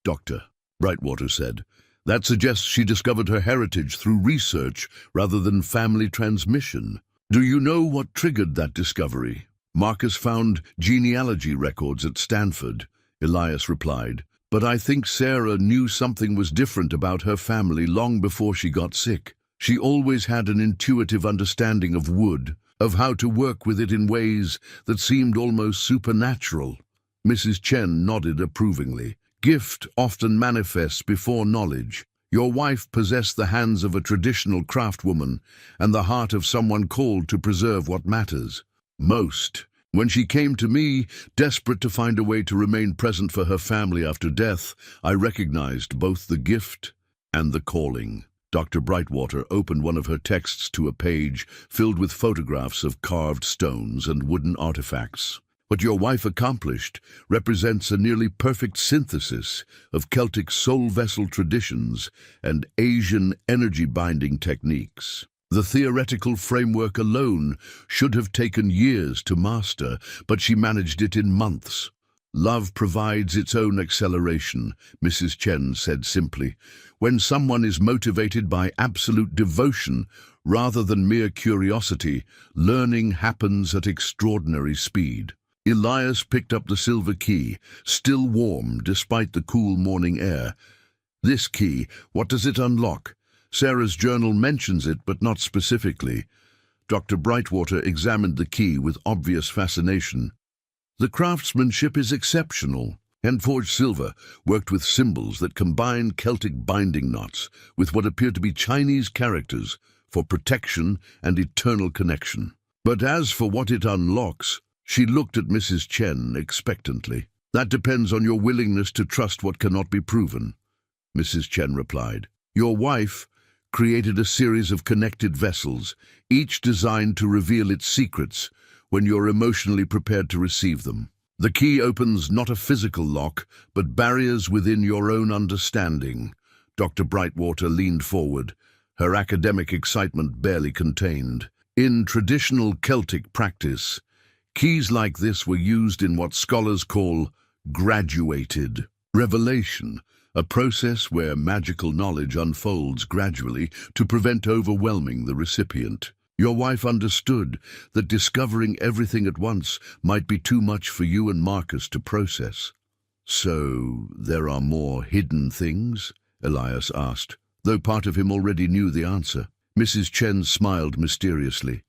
Dr. Brightwater said. "That suggests she discovered her heritage through research rather than family transmission. Do you know what triggered that discovery?" "Marcus found genealogy records at Stanford," Elias replied. "But I think Sarah knew something was different about her family long before she got sick. She always had an intuitive understanding of wood, of how to work with it in ways that seemed almost supernatural." Mrs. Chen nodded approvingly. "Gift often manifests before knowledge. Your wife possessed the hands of a traditional craftswoman and the heart of someone called to preserve what matters most. When she came to me, desperate to find a way to remain present for her family after death, I recognized both the gift and the calling." Dr. Brightwater opened one of her texts to a page filled with photographs of carved stones and wooden artifacts. "What your wife accomplished represents a nearly perfect synthesis of Celtic soul vessel traditions and Asian energy-binding techniques. The theoretical framework alone should have taken years to master, but she managed it in months. Love provides its own acceleration," Mrs. Chen said simply. "When someone is motivated by absolute devotion rather than mere curiosity, learning happens at extraordinary speed." Elias picked up the silver key, still warm despite the cool morning air. "This key, what does it unlock? Sarah's journal mentions it, but not specifically." Dr. Brightwater examined the key with obvious fascination. "The craftsmanship is exceptional. Hand-forged silver worked with symbols that combine Celtic binding knots with what appear to be Chinese characters for protection and eternal connection. But as for what it unlocks," she looked at Mrs. Chen expectantly. "That depends on your willingness to trust what cannot be proven," Mrs. Chen replied. "Your wife created a series of connected vessels, each designed to reveal its secrets when you're emotionally prepared to receive them. The key opens not a physical lock, but barriers within your own understanding." Dr. Brightwater leaned forward, her academic excitement barely contained. "In traditional Celtic practice, keys like this were used in what scholars call graduated revelation, a process where magical knowledge unfolds gradually to prevent overwhelming the recipient. Your wife understood that discovering everything at once might be too much for you and Marcus to process. So there are more hidden things? Elias asked, though part of him already knew the answer. Mrs. Chen smiled mysteriously.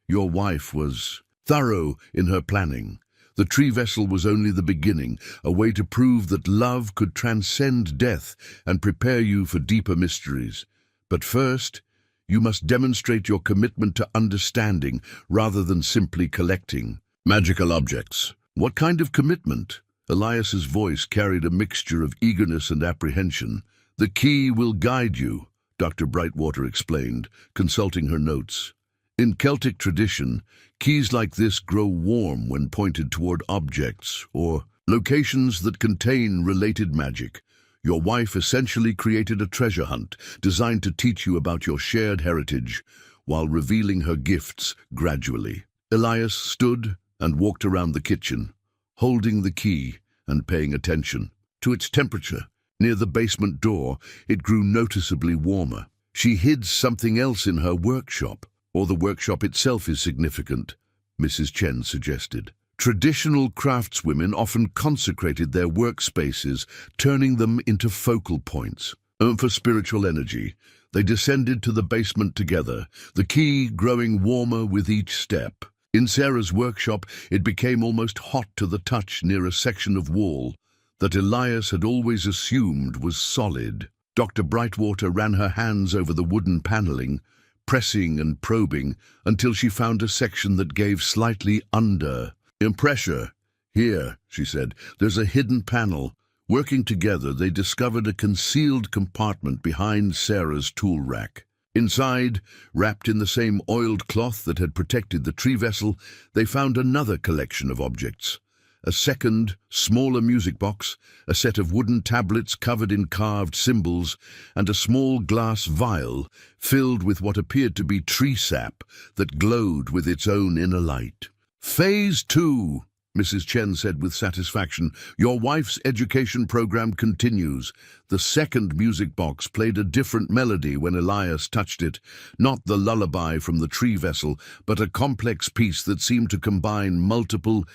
Your wife was thorough in her planning. The tree vessel was only the beginning, a way to prove that love could transcend death and prepare you for deeper mysteries. But first, you must demonstrate your commitment to understanding rather than simply collecting magical objects. What kind of commitment? Elias's voice carried a mixture of eagerness and apprehension. The key will guide you, Dr. Brightwater explained, consulting her notes. In Celtic tradition, keys like this grow warm when pointed toward objects or locations that contain related magic. Your wife essentially created a treasure hunt designed to teach you about your shared heritage while revealing her gifts gradually. Elias stood and walked around the kitchen, holding the key and paying attention to its temperature. Near the basement door, it grew noticeably warmer. She hid something else in her workshop. Or the workshop itself is significant, Mrs. Chen suggested. Traditional craftswomen often consecrated their workspaces, turning them into focal points. For spiritual energy, they descended to the basement together, the key growing warmer with each step. In Sarah's workshop, it became almost hot to the touch near a section of wall that Elias had always assumed was solid. Dr. Brightwater ran her hands over the wooden paneling, pressing and probing until she found a section that gave slightly under pressure. Here, she said, there's a hidden panel. Working together, they discovered a concealed compartment behind Sarah's tool rack. Inside, wrapped in the same oiled cloth that had protected the tree vessel, they found another collection of objects. A second, smaller music box, a set of wooden tablets covered in carved symbols, and a small glass vial filled with what appeared to be tree sap that glowed with its own inner light. Phase 2, Mrs. Chen said with satisfaction. Your wife's education program continues. The second music box played a different melody when Elias touched it, not the lullaby from the tree vessel, but a complex piece that seemed to combine multiple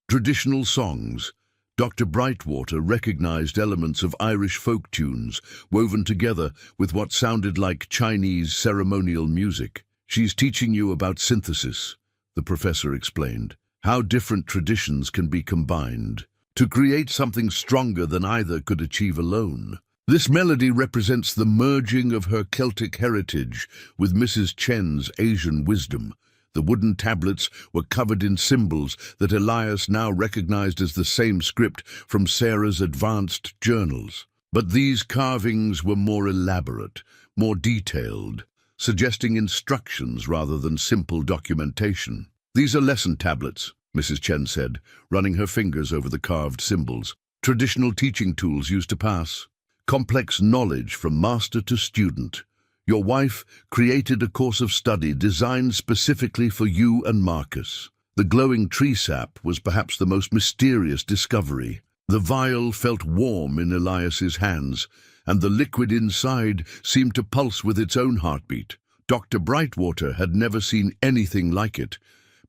traditional songs. Dr. Brightwater recognized elements of Irish folk tunes woven together with what sounded like Chinese ceremonial music. She's teaching you about synthesis, the professor explained, how different traditions can be combined to create something stronger than either could achieve alone. This melody represents the merging of her Celtic heritage with Mrs. Chen's Asian wisdom. The wooden tablets were covered in symbols that Elias now recognized as the same script from Sarah's advanced journals. But these carvings were more elaborate, more detailed, suggesting instructions rather than simple documentation. These are lesson tablets, Mrs. Chen said, running her fingers over the carved symbols. Traditional teaching tools used to pass complex knowledge from master to student. Your wife created a course of study designed specifically for you and Marcus. The glowing tree sap was perhaps the most mysterious discovery. The vial felt warm in Elias's hands, and the liquid inside seemed to pulse with its own heartbeat. Dr. Brightwater had never seen anything like it,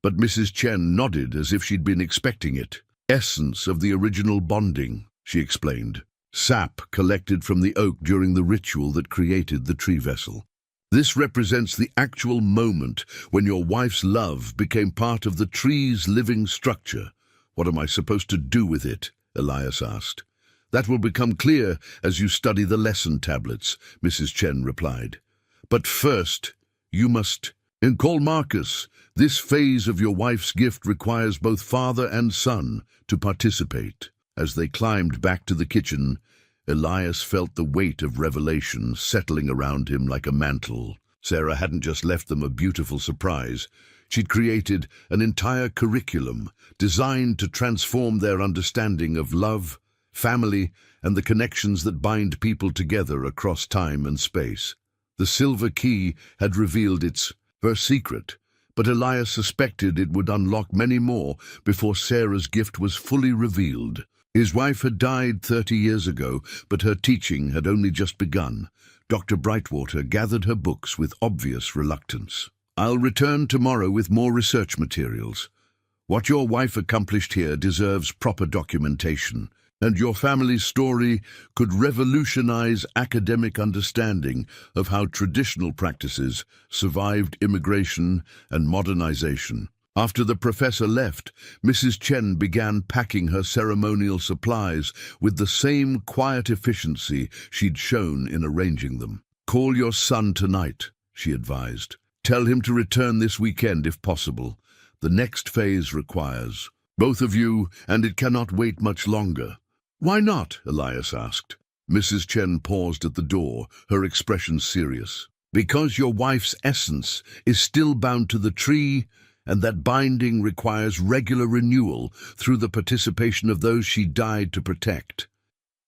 but Mrs. Chen nodded as if she'd been expecting it. Essence of the original bonding, she explained. Sap collected from the oak during the ritual that created the tree vessel. This represents the actual moment when your wife's love became part of the tree's living structure. What am I supposed to do with it? Elias asked. That will become clear as you study the lesson tablets, Mrs. Chen replied. But first, you must call Marcus. This phase of your wife's gift requires both father and son to participate. As they climbed back to the kitchen, Elias felt the weight of revelation settling around him like a mantle. Sarah hadn't just left them a beautiful surprise. She'd created an entire curriculum designed to transform their understanding of love, family, and the connections that bind people together across time and space. The silver key had revealed her secret, but Elias suspected it would unlock many more before Sarah's gift was fully revealed. His wife had died 30 years ago, but her teaching had only just begun. Dr. Brightwater gathered her books with obvious reluctance. I'll return tomorrow with more research materials. What your wife accomplished here deserves proper documentation, And your family's story could revolutionize academic understanding of how traditional practices survived immigration and modernization. After the professor left, Mrs. Chen began packing her ceremonial supplies with the same quiet efficiency she'd shown in arranging them. "Call your son tonight," she advised. "Tell him to return this weekend if possible. The next phase requires both of you, and it cannot wait much longer." "Why not?" Elias asked. Mrs. Chen paused at the door, her expression serious. "Because your wife's essence is still bound to the tree, and that binding requires regular renewal through the participation of those she died to protect.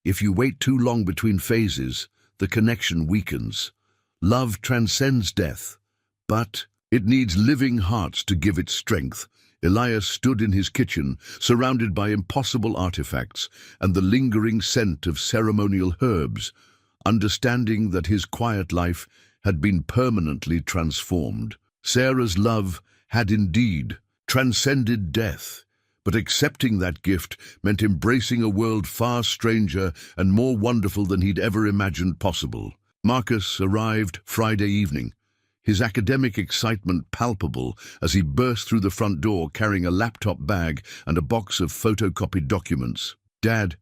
If you wait too long between phases, the connection weakens. Love transcends death, but it needs living hearts to give it strength." Elias stood in his kitchen, surrounded by impossible artifacts and the lingering scent of ceremonial herbs, understanding that his quiet life had been permanently transformed. Sarah's love had indeed transcended death, but accepting that gift meant embracing a world far stranger and more wonderful than he'd ever imagined possible. Marcus arrived Friday evening, his academic excitement palpable as he burst through the front door carrying a laptop bag and a box of photocopied documents. "Dad,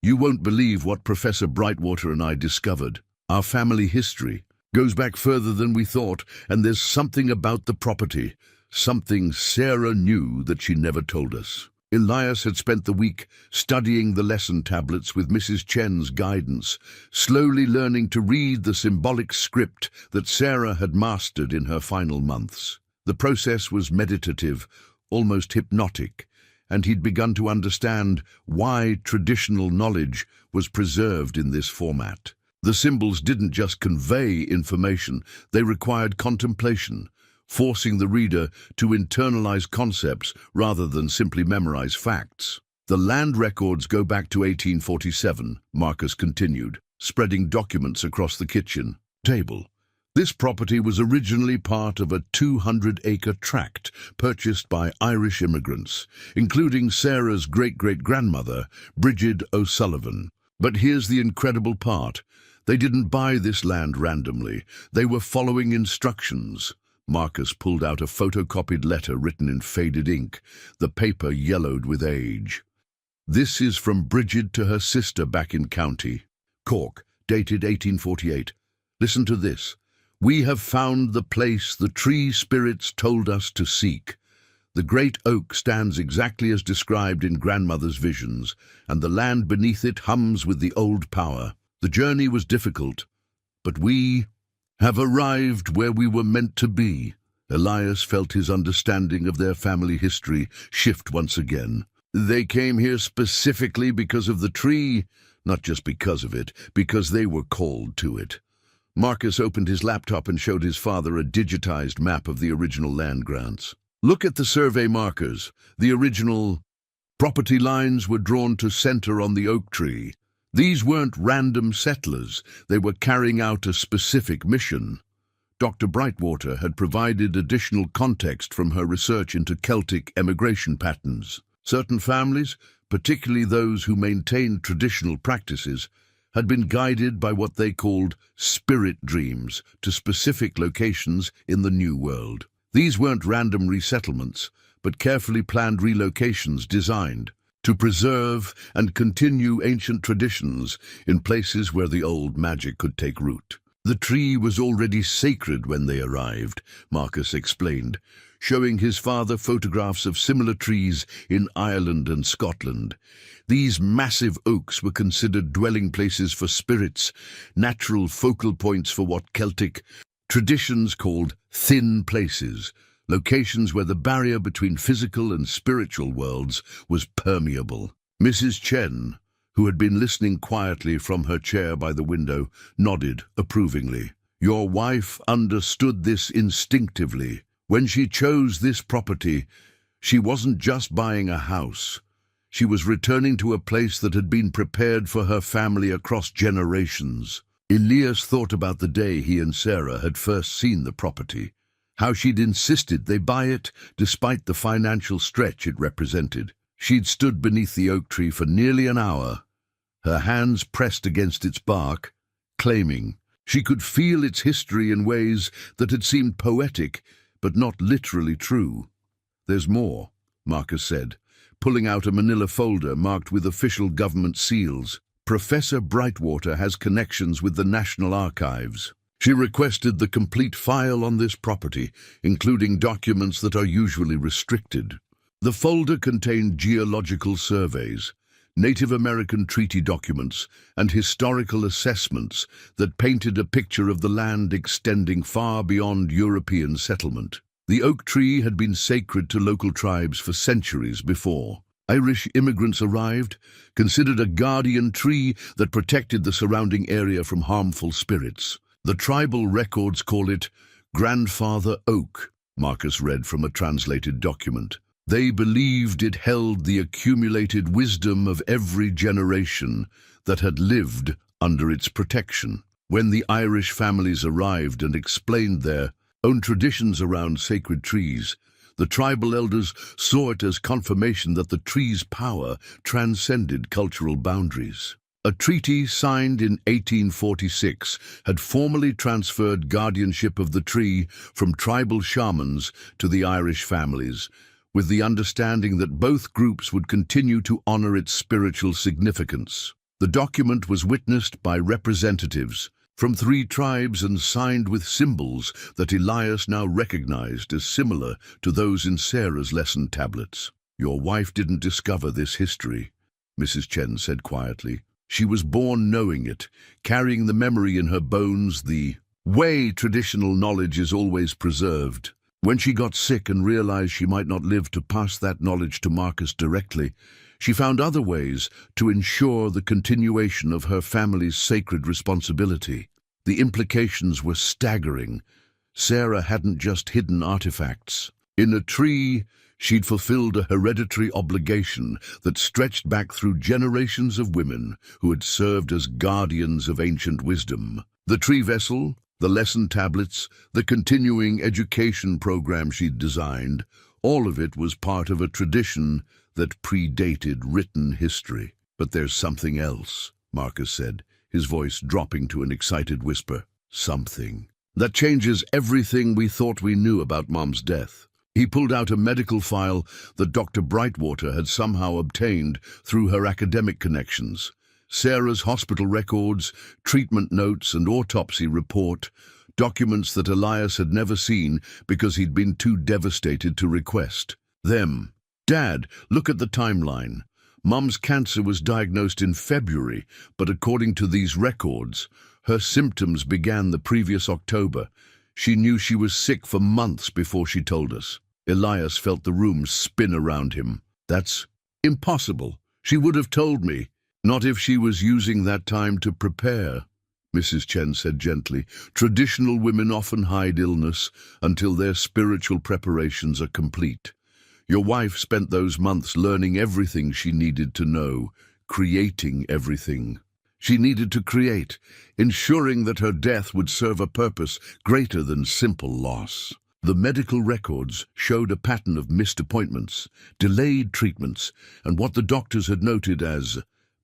you won't believe what Professor Brightwater and I discovered. Our family history goes back further than we thought, and there's something about the property, something Sarah knew that she never told us." Elias had spent the week studying the lesson tablets with Mrs. Chen's guidance, slowly learning to read the symbolic script that Sarah had mastered in her final months. The process was meditative, almost hypnotic, and he'd begun to understand why traditional knowledge was preserved in this format. The symbols didn't just convey information, they required contemplation, forcing the reader to internalize concepts rather than simply memorize facts. "The land records go back to 1847, Marcus continued, spreading documents across the kitchen table. "This property was originally part of a 200-acre tract purchased by Irish immigrants, including Sarah's great-great-grandmother, Bridget O'Sullivan. But here's the incredible part. They didn't buy this land randomly. They were following instructions." Marcus pulled out a photocopied letter written in faded ink, the paper yellowed with age. "This is from Bridget to her sister back in County Cork, dated 1848. Listen to this. We have found the place the tree spirits told us to seek. The great oak stands exactly as described in grandmother's visions, and the land beneath it hums with the old power. The journey was difficult, but we have arrived where we were meant to be." Elias felt his understanding of their family history shift once again. "They came here specifically because of the tree, not just because of it, because they were called to it." Marcus opened his laptop and showed his father a digitized map of the original land grants. "Look at the survey markers. The original property lines were drawn to center on the oak tree. These weren't random settlers, they were carrying out a specific mission." Dr. Brightwater had provided additional context from her research into Celtic emigration patterns. Certain families, particularly those who maintained traditional practices, had been guided by what they called spirit dreams to specific locations in the New World. These weren't random resettlements, but carefully planned relocations designed to preserve and continue ancient traditions in places where the old magic could take root. "The tree was already sacred when they arrived," Marcus explained, showing his father photographs of similar trees in Ireland and Scotland. These massive oaks were considered dwelling places for spirits, natural focal points for what Celtic traditions called thin places, locations where the barrier between physical and spiritual worlds was permeable. Mrs. Chen, who had been listening quietly from her chair by the window, nodded approvingly. "Your wife understood this instinctively. When she chose this property, she wasn't just buying a house. She was returning to a place that had been prepared for her family across generations." Elias thought about the day he and Sarah had first seen the property, how she'd insisted they buy it despite the financial stretch it represented. She'd stood beneath the oak tree for nearly an hour, her hands pressed against its bark, claiming. She could feel its history in ways that had seemed poetic, but not literally true. "There's more," Marcus said, pulling out a manila folder marked with official government seals. "Professor Brightwater has connections with the National Archives. She requested the complete file on this property, including documents that are usually restricted." The folder contained geological surveys, Native American treaty documents, and historical assessments that painted a picture of the land extending far beyond European settlement. The oak tree had been sacred to local tribes for centuries before Irish immigrants arrived, considered a guardian tree that protected the surrounding area from harmful spirits. The tribal records call it Grandfather Oak, Marcus read from a translated document. They believed it held the accumulated wisdom of every generation that had lived under its protection. When the Irish families arrived and explained their own traditions around sacred trees, the tribal elders saw it as confirmation that the tree's power transcended cultural boundaries. A treaty signed in 1846 had formally transferred guardianship of the tree from tribal shamans to the Irish families, with the understanding that both groups would continue to honor its spiritual significance. The document was witnessed by representatives from 3 tribes and signed with symbols that Elias now recognized as similar to those in Sarah's lesson tablets. "Your wife didn't discover this history," Mrs. Chen said quietly. "She was born knowing it, carrying the memory in her bones, the way traditional knowledge is always preserved. When she got sick and realized she might not live to pass that knowledge to Marcus directly, she found other ways to ensure the continuation of her family's sacred responsibility. The implications were staggering. Sarah hadn't just hidden artifacts. In a tree, she'd fulfilled a hereditary obligation that stretched back through generations of women who had served as guardians of ancient wisdom. The tree vessel, the lesson tablets, the continuing education program she'd designed, all of it was part of a tradition that predated written history. "But there's something else," Marcus said, his voice dropping to an excited whisper. "Something that changes everything we thought we knew about Mom's death." He pulled out a medical file that Dr. Brightwater had somehow obtained through her academic connections. Sarah's hospital records, treatment notes, and autopsy report, documents that Elias had never seen because he'd been too devastated to request them. "Dad, look at the timeline. Mom's cancer was diagnosed in February, but according to these records, her symptoms began the previous October. She knew she was sick for months before she told us." Elias felt the room spin around him. "That's impossible. She would have told me." "Not if she was using that time to prepare," Mrs. Chen said gently. "Traditional women often hide illness until their spiritual preparations are complete. Your wife spent those months learning everything she needed to know, creating everything she needed to create, ensuring that her death would serve a purpose greater than simple loss." The medical records showed a pattern of missed appointments, delayed treatments, and what the doctors had noted as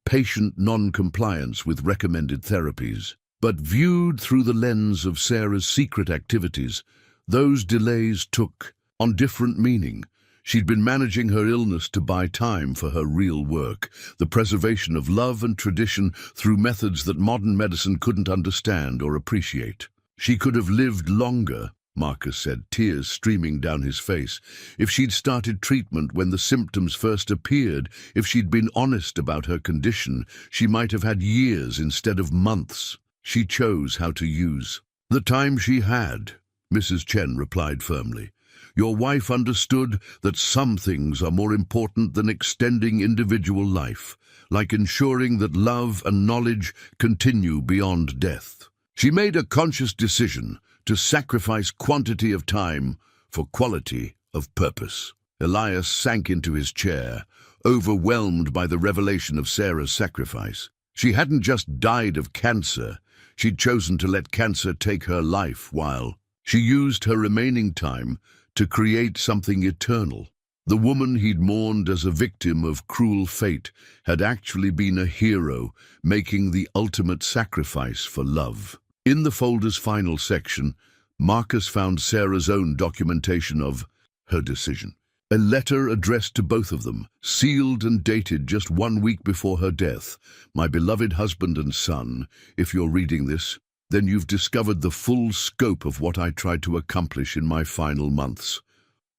patient non-compliance with recommended therapies. But viewed through the lens of Sarah's secret activities, those delays took on different meaning. She'd been managing her illness to buy time for her real work, the preservation of love and tradition through methods that modern medicine couldn't understand or appreciate. "She could have lived longer," Marcus said, tears streaming down his face, "if she'd started treatment when the symptoms first appeared. If she'd been honest about her condition, she might have had years instead of months. She chose how to use the time she had," Mrs. Chen replied firmly. "Your wife understood that some things are more important than extending individual life, like ensuring that love and knowledge continue beyond death. She made a conscious decision to sacrifice quantity of time for quality of purpose." Elias sank into his chair, overwhelmed by the revelation of Sarah's sacrifice. She hadn't just died of cancer, she'd chosen to let cancer take her life while she used her remaining time to create something eternal. The woman he'd mourned as a victim of cruel fate had actually been a hero, making the ultimate sacrifice for love. In the folder's final section, Marcus found Sarah's own documentation of her decision. A letter addressed to both of them, sealed and dated just 1 week before her death. My beloved husband and son, if you're reading this, then you've discovered the full scope of what I tried to accomplish in my final months.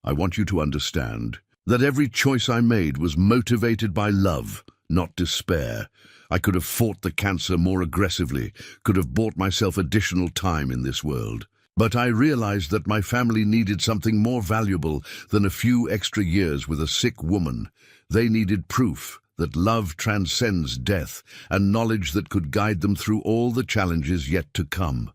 I want you to understand that every choice I made was motivated by love, not despair. I could have fought the cancer more aggressively, could have bought myself additional time in this world. But I realized that my family needed something more valuable than a few extra years with a sick woman. They needed proof that love transcends death and knowledge that could guide them through all the challenges yet to come.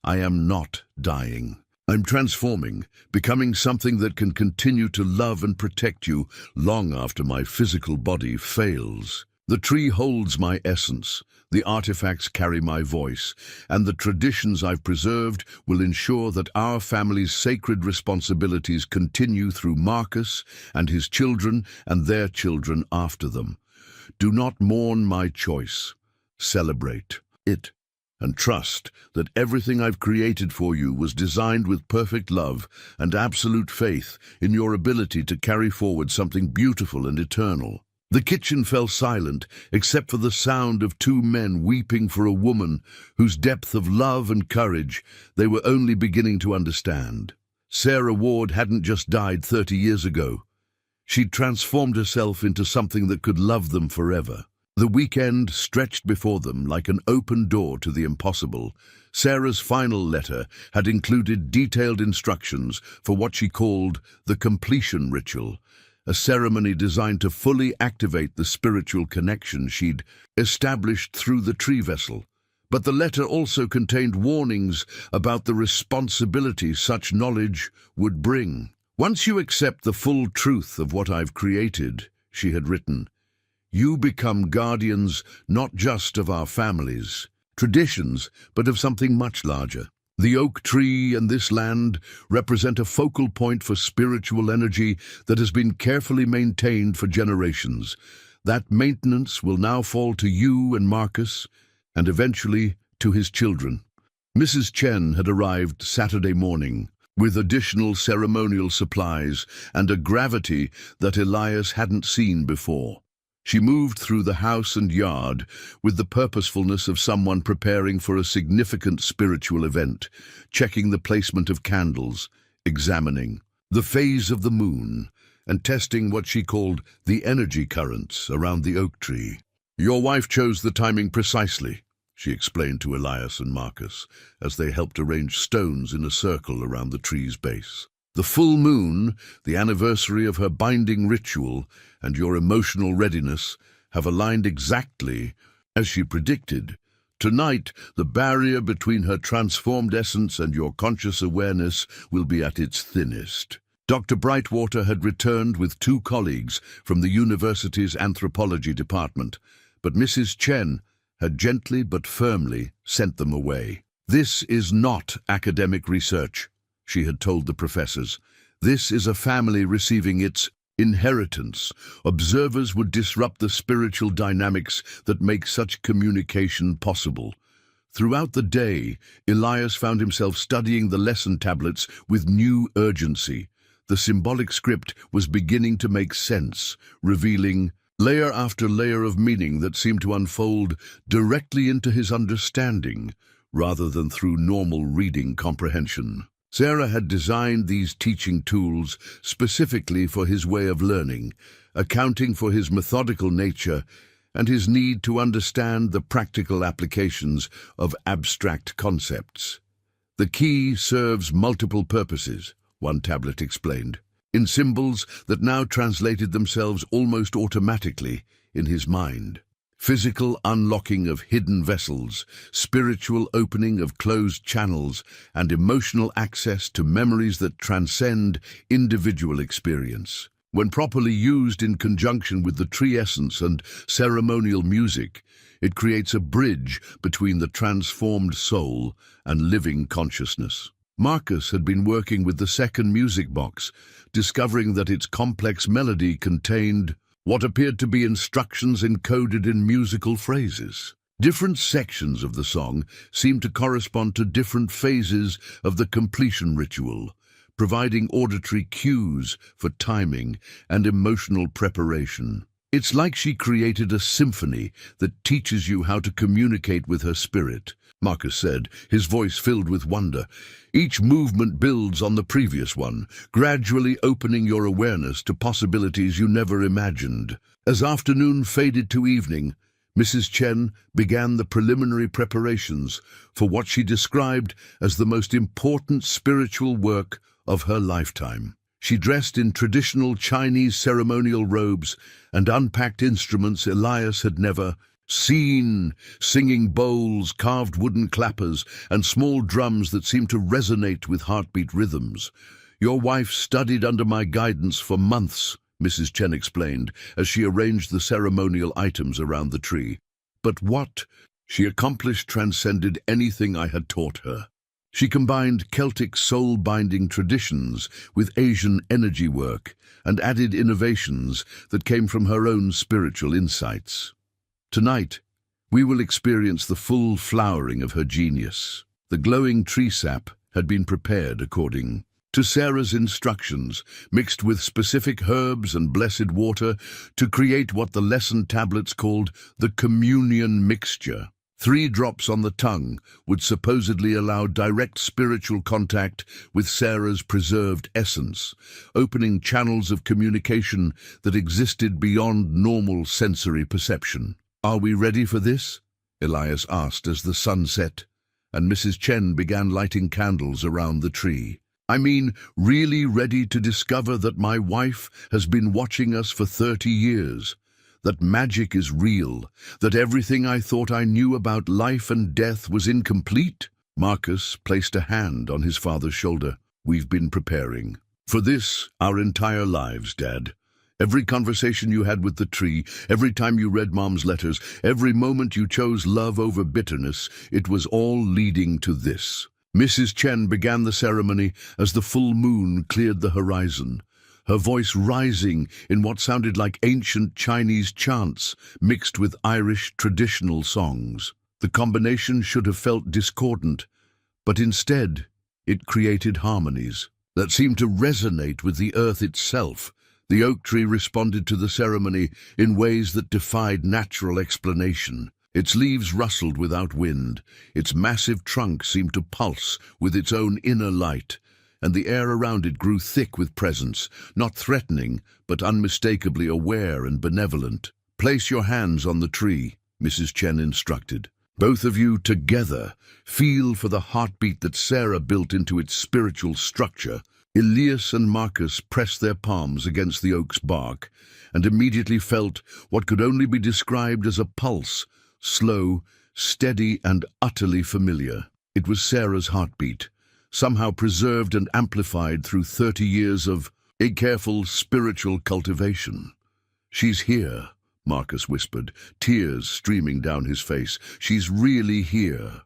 I am not dying. I'm transforming, becoming something that can continue to love and protect you long after my physical body fails. The tree holds my essence, the artifacts carry my voice, and the traditions I've preserved will ensure that our family's sacred responsibilities continue through Marcus and his children and their children after them. Do not mourn my choice. Celebrate it. And trust that everything I've created for you was designed with perfect love and absolute faith in your ability to carry forward something beautiful and eternal. The kitchen fell silent, except for the sound of two men weeping for a woman whose depth of love and courage they were only beginning to understand. Sarah Ward hadn't just died 30 years ago. She'd transformed herself into something that could love them forever. The weekend stretched before them like an open door to the impossible. Sarah's final letter had included detailed instructions for what she called the completion ritual, a ceremony designed to fully activate the spiritual connection she'd established through the tree vessel. But the letter also contained warnings about the responsibility such knowledge would bring. Once you accept the full truth of what I've created, she had written, you become guardians not just of our families, traditions, but of something much larger. The oak tree and this land represent a focal point for spiritual energy that has been carefully maintained for generations. That maintenance will now fall to you and Marcus, and eventually to his children. Mrs. Chen had arrived Saturday morning with additional ceremonial supplies and a gravity that Elias hadn't seen before. She moved through the house and yard with the purposefulness of someone preparing for a significant spiritual event, checking the placement of candles, examining the phase of the moon, and testing what she called the energy currents around the oak tree. Your wife chose the timing precisely, she explained to Elias and Marcus as they helped arrange stones in a circle around the tree's base. The full moon, the anniversary of her binding ritual, and your emotional readiness have aligned exactly as she predicted. Tonight, the barrier between her transformed essence and your conscious awareness will be at its thinnest. Dr. Brightwater had returned with 2 colleagues from the university's anthropology department, but Mrs. Chen had gently but firmly sent them away. This is not academic research, she had told the professors. This is a family receiving its inheritance. Observers would disrupt the spiritual dynamics that make such communication possible. Throughout the day, Elias found himself studying the lesson tablets with new urgency. The symbolic script was beginning to make sense, revealing layer after layer of meaning that seemed to unfold directly into his understanding, rather than through normal reading comprehension. Sarah had designed these teaching tools specifically for his way of learning, accounting for his methodical nature and his need to understand the practical applications of abstract concepts. The key serves multiple purposes, one tablet explained, in symbols that now translated themselves almost automatically in his mind. Physical unlocking of hidden vessels, spiritual opening of closed channels, and emotional access to memories that transcend individual experience. When properly used in conjunction with the tree essence and ceremonial music, it creates a bridge between the transformed soul and living consciousness. Marcus had been working with the second music box, discovering that its complex melody contained what appeared to be instructions encoded in musical phrases. Different sections of the song seemed to correspond to different phases of the completion ritual, providing auditory cues for timing and emotional preparation. It's like she created a symphony that teaches you how to communicate with her spirit, Marcus said, his voice filled with wonder. Each movement builds on the previous one, gradually opening your awareness to possibilities you never imagined. As afternoon faded to evening, Mrs. Chen began the preliminary preparations for what she described as the most important spiritual work of her lifetime. She dressed in traditional Chinese ceremonial robes and unpacked instruments Elias had never seen, singing bowls, carved wooden clappers, and small drums that seemed to resonate with heartbeat rhythms. "Your wife studied under my guidance for months," Mrs. Chen explained, as she arranged the ceremonial items around the tree. "But what she accomplished transcended anything I had taught her." She combined Celtic soul-binding traditions with Asian energy work and added innovations that came from her own spiritual insights. Tonight, we will experience the full flowering of her genius. The glowing tree sap had been prepared according to Sarah's instructions, mixed with specific herbs and blessed water to create what the lesson tablets called the communion mixture. 3 drops on the tongue would supposedly allow direct spiritual contact with Sarah's preserved essence, opening channels of communication that existed beyond normal sensory perception. "Are we ready for this?" Elias asked as the sun set, and Mrs. Chen began lighting candles around the tree. "I mean, really ready to discover that my wife has been watching us for 30 years. That magic is real, that everything I thought I knew about life and death was incomplete." Marcus placed a hand on his father's shoulder. "We've been preparing for this our entire lives, Dad. Every conversation you had with the tree, every time you read Mom's letters, every moment you chose love over bitterness, it was all leading to this." Mrs. Chen began the ceremony as the full moon cleared the horizon, her voice rising in what sounded like ancient Chinese chants mixed with Irish traditional songs. The combination should have felt discordant, but instead it created harmonies that seemed to resonate with the earth itself. The oak tree responded to the ceremony in ways that defied natural explanation. Its leaves rustled without wind, its massive trunk seemed to pulse with its own inner light, and the air around it grew thick with presence, not threatening, but unmistakably aware and benevolent. "Place your hands on the tree," Mrs. Chen instructed. "Both of you together feel for the heartbeat that Sarah built into its spiritual structure." Elias and Marcus pressed their palms against the oak's bark and immediately felt what could only be described as a pulse, slow, steady, and utterly familiar. It was Sarah's heartbeat, somehow preserved and amplified through 30 years of a careful spiritual cultivation. "She's here," Marcus whispered, tears streaming down his face. "She's really here."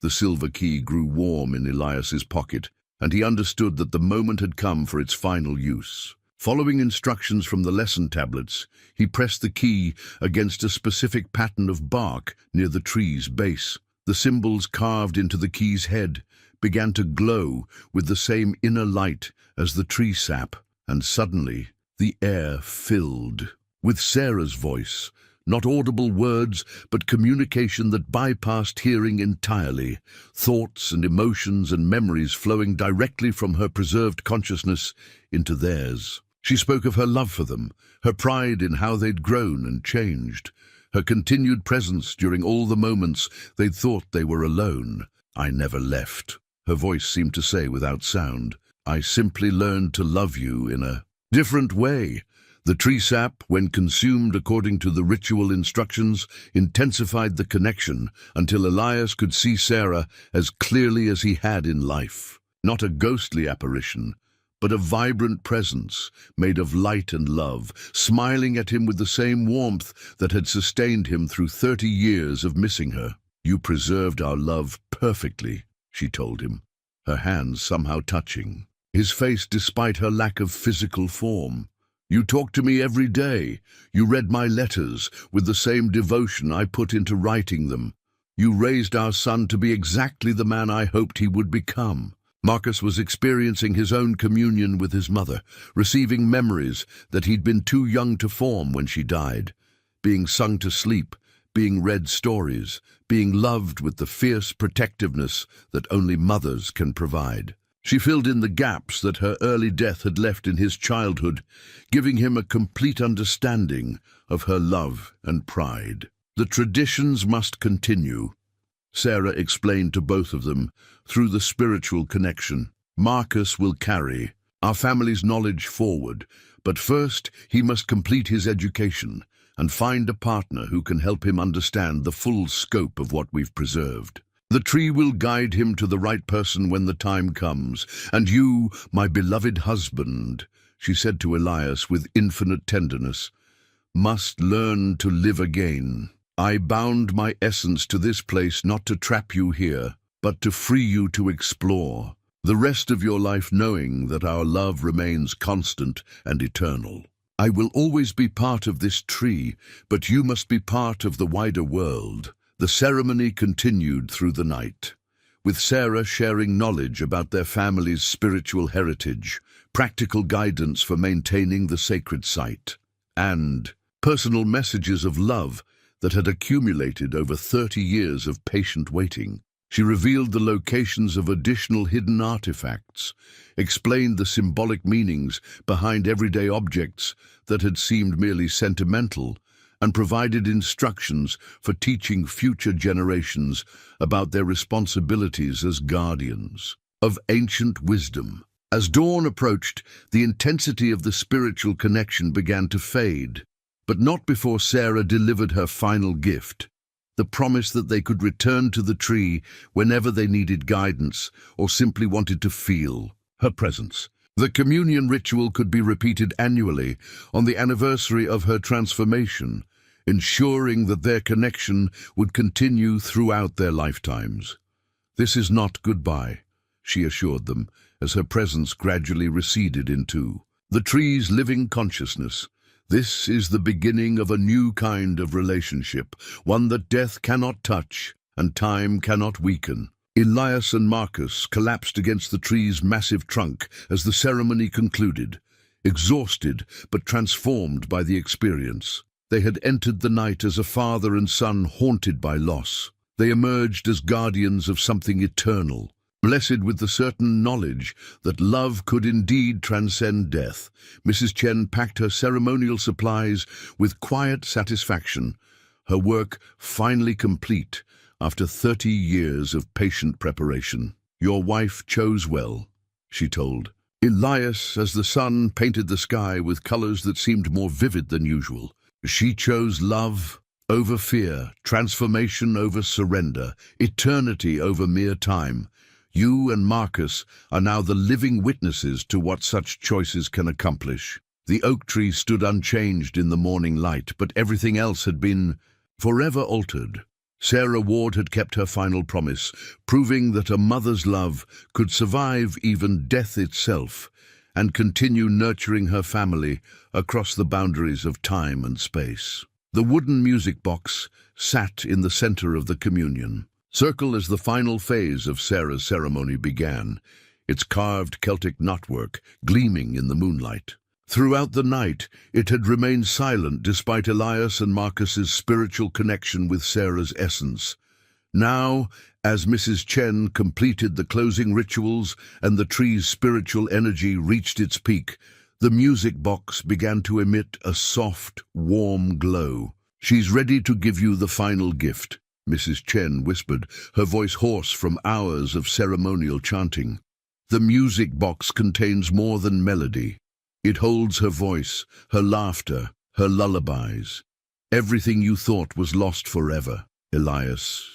The silver key grew warm in Elias's pocket, and he understood that the moment had come for its final use. Following instructions from the lesson tablets, he pressed the key against a specific pattern of bark near the tree's base. The symbols carved into the key's head began to glow with the same inner light as the tree sap, and suddenly the air filled with Sarah's voice, not audible words, but communication that bypassed hearing entirely, thoughts and emotions and memories flowing directly from her preserved consciousness into theirs. She spoke of her love for them, her pride in how they'd grown and changed, her continued presence during all the moments they'd thought they were alone. "I never left," her voice seemed to say without sound. "I simply learned to love you in a different way." The tree sap, when consumed according to the ritual instructions, intensified the connection until Elias could see Sarah as clearly as he had in life. Not a ghostly apparition, but a vibrant presence made of light and love, smiling at him with the same warmth that had sustained him through 30 years of missing her. "You preserved our love perfectly," she told him. her hands somehow touching. His face despite her lack of physical form. "You talked to me every day. You read my letters with the same devotion I put into writing them. You raised our son to be exactly the man I hoped he would become." Marcus was experiencing his own communion with his mother, receiving memories that he'd been too young to form when she died, being sung to sleep, being read stories, being loved with the fierce protectiveness that only mothers can provide. She filled in the gaps that her early death had left in his childhood, giving him a complete understanding of her love and pride. "The traditions must continue," Sarah explained to both of them, "through the spiritual connection. Marcus will carry our family's knowledge forward, but first he must complete his education and find a partner who can help him understand the full scope of what we've preserved. The tree will guide him to the right person when the time comes, and you, my beloved husband," she said to Elias with infinite tenderness, "must learn to live again. I bound my essence to this place not to trap you here, but to free you to explore the rest of your life knowing that our love remains constant and eternal. I will always be part of this tree, but you must be part of the wider world." The ceremony continued through the night, with Sarah sharing knowledge about their family's spiritual heritage, practical guidance for maintaining the sacred site, and personal messages of love that had accumulated over 30 years of patient waiting. She revealed the locations of additional hidden artifacts, explained the symbolic meanings behind everyday objects that had seemed merely sentimental, and provided instructions for teaching future generations about their responsibilities as guardians of ancient wisdom. As dawn approached, the intensity of the spiritual connection began to fade, but not before Sarah delivered her final gift, the promise that they could return to the tree whenever they needed guidance or simply wanted to feel her presence. The communion ritual could be repeated annually on the anniversary of her transformation, ensuring that their connection would continue throughout their lifetimes. "This is not goodbye," she assured them, as her presence gradually receded into the tree's living consciousness. "This is the beginning of a new kind of relationship, one that death cannot touch and time cannot weaken." Elias and Marcus collapsed against the tree's massive trunk as the ceremony concluded, exhausted but transformed by the experience. They had entered the night as a father and son haunted by loss. They emerged as guardians of something eternal, blessed with the certain knowledge that love could indeed transcend death. Mrs. Chen packed her ceremonial supplies with quiet satisfaction, her work finally complete after 30 years of patient preparation. "Your wife chose well," she told Elias as the sun painted the sky with colors that seemed more vivid than usual. "She chose love over fear, transformation over surrender, eternity over mere time. You and Marcus are now the living witnesses to what such choices can accomplish." The oak tree stood unchanged in the morning light, but everything else had been forever altered. Sarah Ward had kept her final promise, proving that a mother's love could survive even death itself and continue nurturing her family across the boundaries of time and space. The wooden music box sat in the center of the communion circle as the final phase of Sarah's ceremony began, its carved Celtic knotwork gleaming in the moonlight. Throughout the night, it had remained silent despite Elias and Marcus's spiritual connection with Sarah's essence. Now, as Mrs. Chen completed the closing rituals and the tree's spiritual energy reached its peak, the music box began to emit a soft, warm glow. "She's ready to give you the final gift," Mrs. Chen whispered, her voice hoarse from hours of ceremonial chanting. "The music box contains more than melody. It holds her voice, her laughter, her lullabies. Everything you thought was lost forever." Elias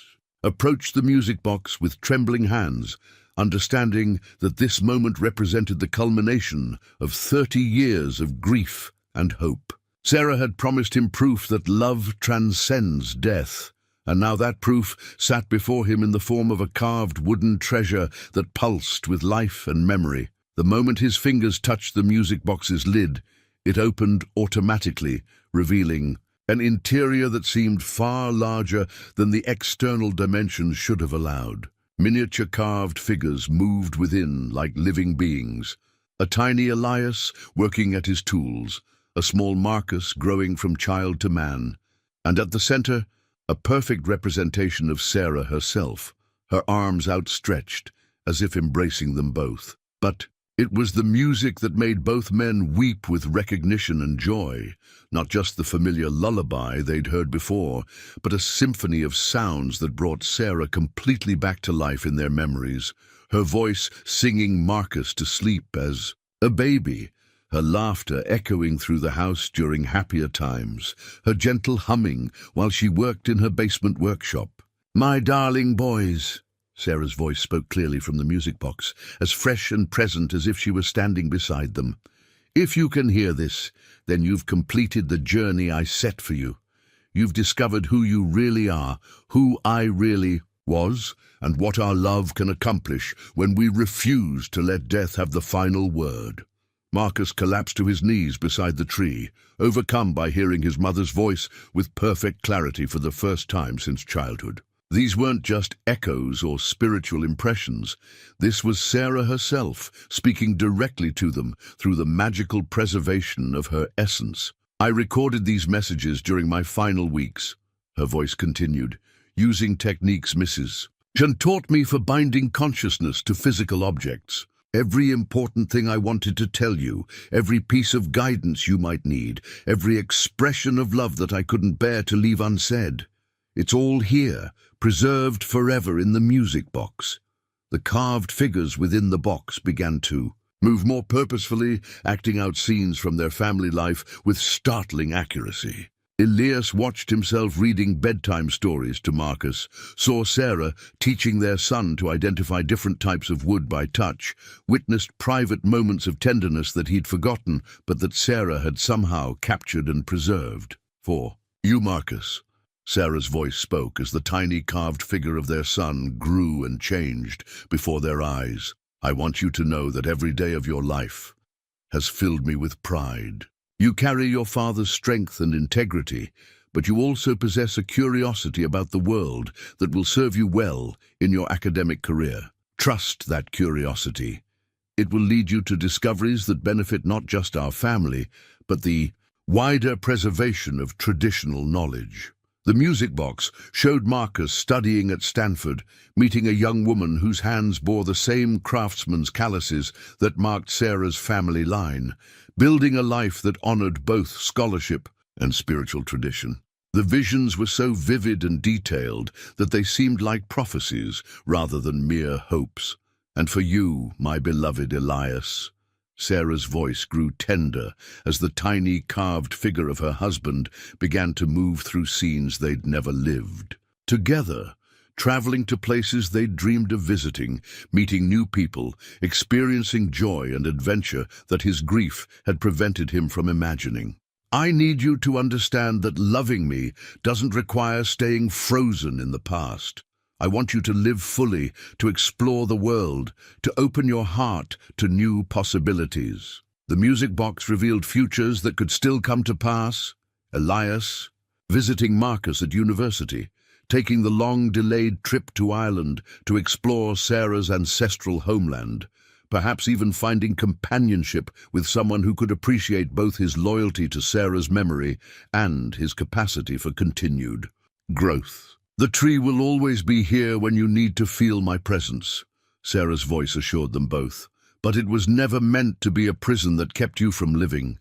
approached the music box with trembling hands, understanding that this moment represented the culmination of 30 years of grief and hope. Sarah had promised him proof that love transcends death, And now that proof sat before him in the form of a carved wooden treasure that pulsed with life and memory. The moment his fingers touched the music box's lid, it opened automatically, revealing an interior that seemed far larger than the external dimensions should have allowed. Miniature carved figures moved within like living beings. A tiny Elias working at his tools, a small Marcus growing from child to man, and at the center, a perfect representation of Sarah herself, her arms outstretched, as if embracing them both. But it was the music that made both men weep with recognition and joy, not just the familiar lullaby they'd heard before, but a symphony of sounds that brought Sarah completely back to life in their memories, her voice singing Marcus to sleep as a baby, her laughter echoing through the house during happier times, her gentle humming while she worked in her basement workshop. "My darling boys," Sarah's voice spoke clearly from the music box, as fresh and present as if she were standing beside them. "If you can hear this, then you've completed the journey I set for you. You've discovered who you really are, who I really was, and what our love can accomplish when we refuse to let death have the final word." Marcus collapsed to his knees beside the tree, overcome by hearing his mother's voice with perfect clarity for the first time since childhood. These weren't just echoes or spiritual impressions. This was Sarah herself, speaking directly to them through the magical preservation of her essence. "I recorded these messages during my final weeks," her voice continued, "using techniques Mrs. Jen taught me for binding consciousness to physical objects. Every important thing I wanted to tell you, every piece of guidance you might need, every expression of love that I couldn't bear to leave unsaid. It's all here, preserved forever in the music box." The carved figures within the box began to move more purposefully, acting out scenes from their family life with startling accuracy. Elias watched himself reading bedtime stories to Marcus, saw Sarah teaching their son to identify different types of wood by touch, witnessed private moments of tenderness that he'd forgotten, but that Sarah had somehow captured and preserved. "For you, Marcus," Sarah's voice spoke as the tiny carved figure of their son grew and changed before their eyes. "I want you to know that every day of your life has filled me with pride. You carry your father's strength and integrity, but you also possess a curiosity about the world that will serve you well in your academic career. Trust that curiosity. It will lead you to discoveries that benefit not just our family, but the wider preservation of traditional knowledge." The music box showed Marcus studying at Stanford, meeting a young woman whose hands bore the same craftsman's calluses that marked Sarah's family line, building a life that honored both scholarship and spiritual tradition. The visions were so vivid and detailed that they seemed like prophecies rather than mere hopes. "And for you, my beloved Elias," Sarah's voice grew tender as the tiny carved figure of her husband began to move through scenes they'd never lived. Together, traveling to places they'd dreamed of visiting, meeting new people, experiencing joy and adventure that his grief had prevented him from imagining. "I need you to understand that loving me doesn't require staying frozen in the past. I want you to live fully, to explore the world, to open your heart to new possibilities." The music box revealed futures that could still come to pass. Elias, visiting Marcus at university, taking the long-delayed trip to Ireland to explore Sarah's ancestral homeland, perhaps even finding companionship with someone who could appreciate both his loyalty to Sarah's memory and his capacity for continued growth. "The tree will always be here when you need to feel my presence," Sarah's voice assured them both. "But it was never meant to be a prison that kept you from living.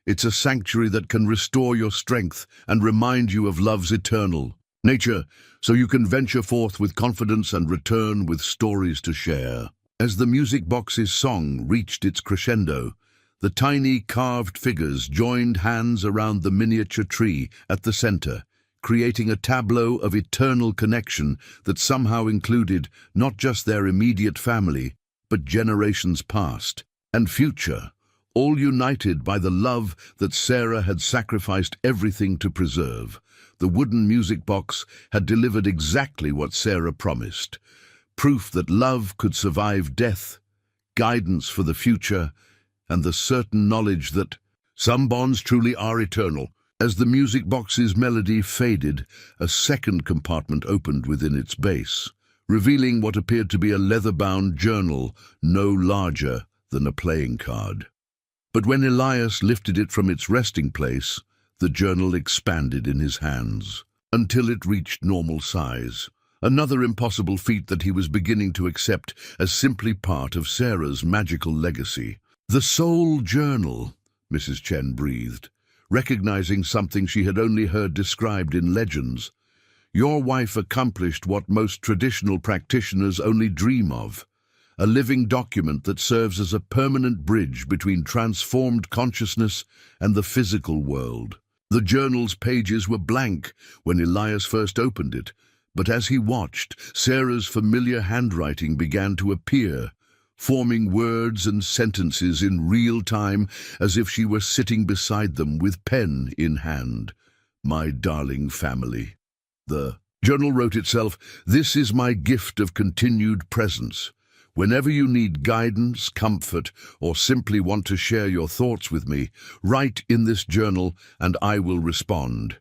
It's a sanctuary that can restore your strength and remind you of love's eternal nature, so you can venture forth with confidence and return with stories to share." As the music box's song reached its crescendo, the tiny carved figures joined hands around the miniature tree at the center, creating a tableau of eternal connection that somehow included not just their immediate family, but generations past and future, all united by the love that Sarah had sacrificed everything to preserve. The wooden music box had delivered exactly what Sarah promised. Proof that love could survive death, guidance for the future, and the certain knowledge that some bonds truly are eternal. As the music box's melody faded, a second compartment opened within its base, revealing what appeared to be a leather-bound journal no larger than a playing card. But when Elias lifted it from its resting place, the journal expanded in his hands, until it reached normal size. Another impossible feat that he was beginning to accept as simply part of Sarah's magical legacy. "The soul journal," Mrs. Chen breathed, recognizing something she had only heard described in legends. "Your wife accomplished what most traditional practitioners only dream of. A living document that serves as a permanent bridge between transformed consciousness and the physical world." The journal's pages were blank when Elias first opened it, but as he watched, Sarah's familiar handwriting began to appear, forming words and sentences in real time as if she were sitting beside them with pen in hand. "My darling family." The journal wrote itself, "This is my gift of continued presence. Whenever you need guidance, comfort, or simply want to share your thoughts with me, write in this journal and I will respond.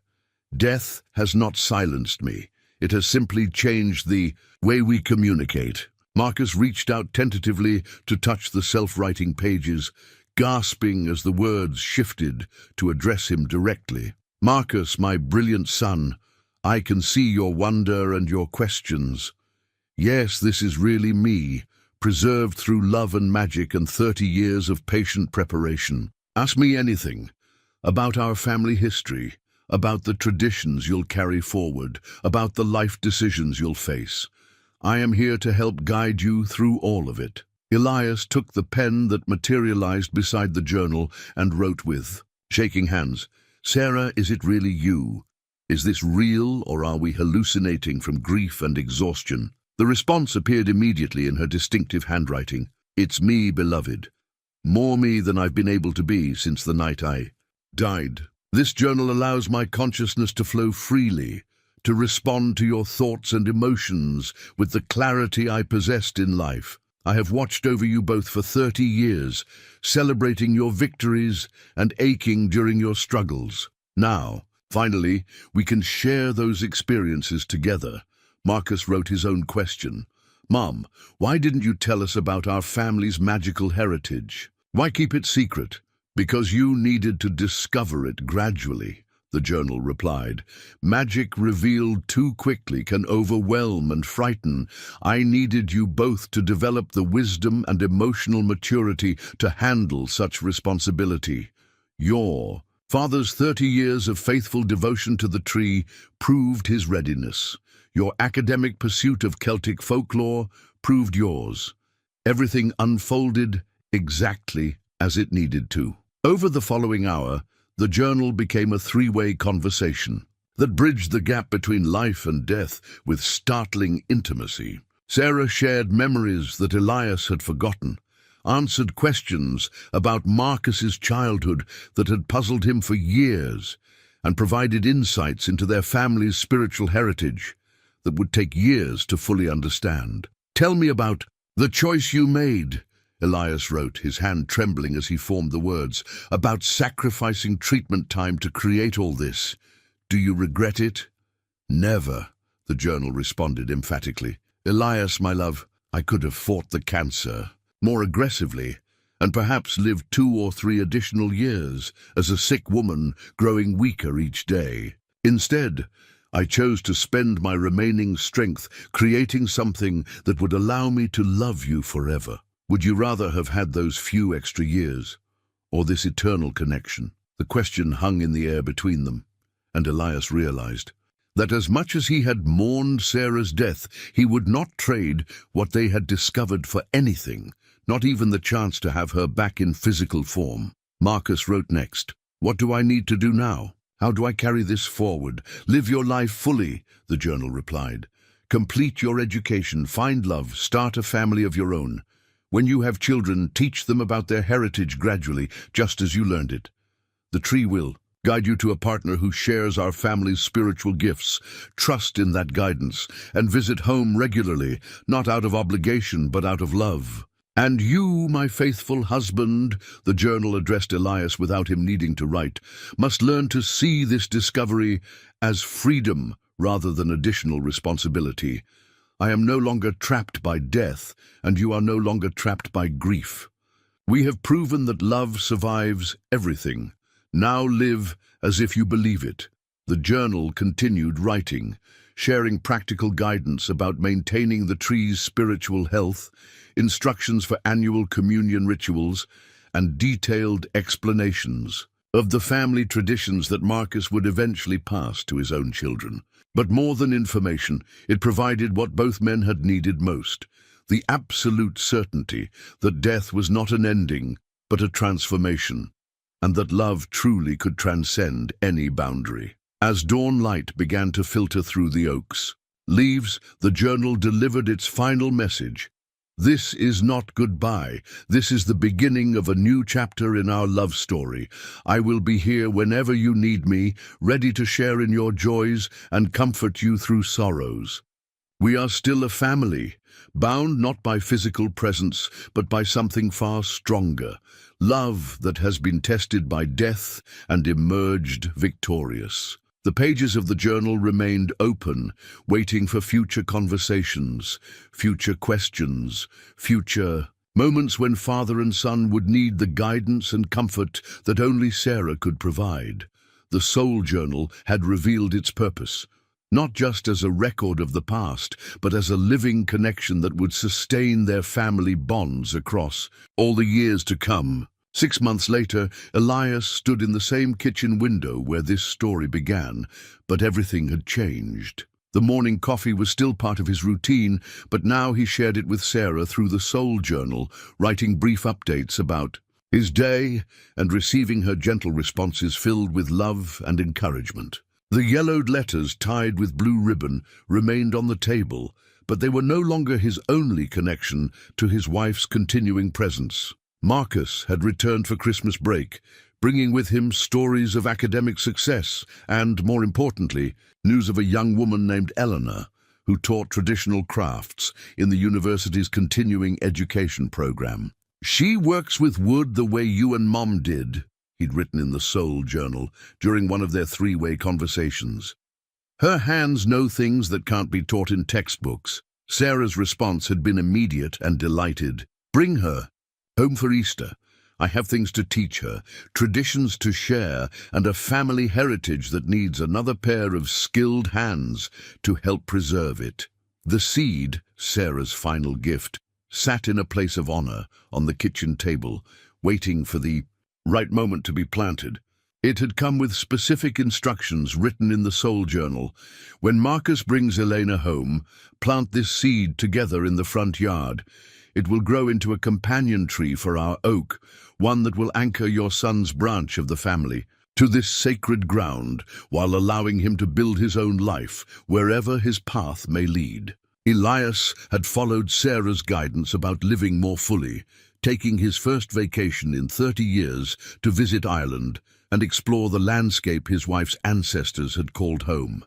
Death has not silenced me. It has simply changed the way we communicate." Marcus reached out tentatively to touch the self-writing pages, gasping as the words shifted to address him directly. "Marcus, my brilliant son, I can see your wonder and your questions. Yes, this is really me, preserved through love and magic and 30 years of patient preparation. Ask me anything about our family history, about the traditions you'll carry forward, about the life decisions you'll face. I am here to help guide you through all of it." Elias took the pen that materialized beside the journal and wrote with, shaking hands, "Sarah, is it really you? Is this real, or are we hallucinating from grief and exhaustion?" The response appeared immediately in her distinctive handwriting. "It's me, beloved. More me than I've been able to be since the night I died. This journal allows my consciousness to flow freely, to respond to your thoughts and emotions with the clarity I possessed in life. I have watched over you both for 30 years, celebrating your victories and aching during your struggles. Now, finally, we can share those experiences together." Marcus wrote his own question. "Mom, why didn't you tell us about our family's magical heritage? Why keep it secret?" "Because you needed to discover it gradually," the journal replied. "Magic revealed too quickly can overwhelm and frighten. I needed you both to develop the wisdom and emotional maturity to handle such responsibility. Your father's 30 years of faithful devotion to the tree proved his readiness. Your academic pursuit of Celtic folklore proved yours. Everything unfolded exactly as it needed to." Over the following hour, the journal became a three-way conversation that bridged the gap between life and death with startling intimacy. Sarah shared memories that Elias had forgotten, answered questions about Marcus's childhood that had puzzled him for years, and provided insights into their family's spiritual heritage that would take years to fully understand. "Tell me about the choice you made," Elias wrote, his hand trembling as he formed the words, "about sacrificing treatment time to create all this. Do you regret it?" "Never," the journal responded emphatically. "Elias, my love, I could have fought the cancer more aggressively, and perhaps lived 2 or 3 additional years as a sick woman growing weaker each day. Instead, I chose to spend my remaining strength creating something that would allow me to love you forever. Would you rather have had those few extra years, or this eternal connection?" The question hung in the air between them, and Elias realized that as much as he had mourned Sarah's death, he would not trade what they had discovered for anything, not even the chance to have her back in physical form. Marcus wrote next, "What do I need to do now? How do I carry this forward?" "Live your life fully," the journal replied. "Complete your education, find love, start a family of your own. When you have children, teach them about their heritage gradually, just as you learned it. The tree will guide you to a partner who shares our family's spiritual gifts, trust in that guidance, and visit home regularly, not out of obligation but out of love. And you, my faithful husband, the journal addressed Elias without him needing to write, must learn to see this discovery as freedom rather than additional responsibility. I am no longer trapped by death, and you are no longer trapped by grief. We have proven that love survives everything. Now live as if you believe it. The journal continued writing, sharing practical guidance about maintaining the tree's spiritual health, instructions for annual communion rituals, and detailed explanations of the family traditions that Marcus would eventually pass to his own children. But more than information, it provided what both men had needed most: the absolute certainty that death was not an ending, but a transformation, and that love truly could transcend any boundary. As dawn light began to filter through the oaks leaves, the journal delivered its final message. This is not goodbye. This is the beginning of a new chapter in our love story. I will be here whenever you need me, ready to share in your joys and comfort you through sorrows. We are still a family, bound not by physical presence, but by something far stronger, love that has been tested by death and emerged victorious. The pages of the journal remained open, waiting for future conversations, future questions, future moments when father and son would need the guidance and comfort that only Sarah could provide. The Soul Journal had revealed its purpose, not just as a record of the past, but as a living connection that would sustain their family bonds across all the years to come. 6 months later, Elias stood in the same kitchen window where this story began, but everything had changed. The morning coffee was still part of his routine, but now he shared it with Sarah through the Soul Journal, writing brief updates about his day and receiving her gentle responses filled with love and encouragement. The yellowed letters tied with blue ribbon remained on the table, but they were no longer his only connection to his wife's continuing presence. Marcus had returned for Christmas break, bringing with him stories of academic success and, more importantly, news of a young woman named Eleanor, who taught traditional crafts in the university's continuing education program. "She works with wood the way you and Mom did," he'd written in the Soul Journal during one of their three-way conversations. "Her hands know things that can't be taught in textbooks." Sarah's response had been immediate and delighted. "Bring her home for Easter. I have things to teach her, traditions to share, and a family heritage that needs another pair of skilled hands to help preserve it." The seed, Sarah's final gift, sat in a place of honor on the kitchen table, waiting for the right moment to be planted. It had come with specific instructions written in the Soul Journal. "When Marcus brings Elena home, plant this seed together in the front yard. It will grow into a companion tree for our oak, one that will anchor your son's branch of the family to this sacred ground, while allowing him to build his own life wherever his path may lead." Elias had followed Sarah's guidance about living more fully, taking his first vacation in 30 years to visit Ireland and explore the landscape his wife's ancestors had called home.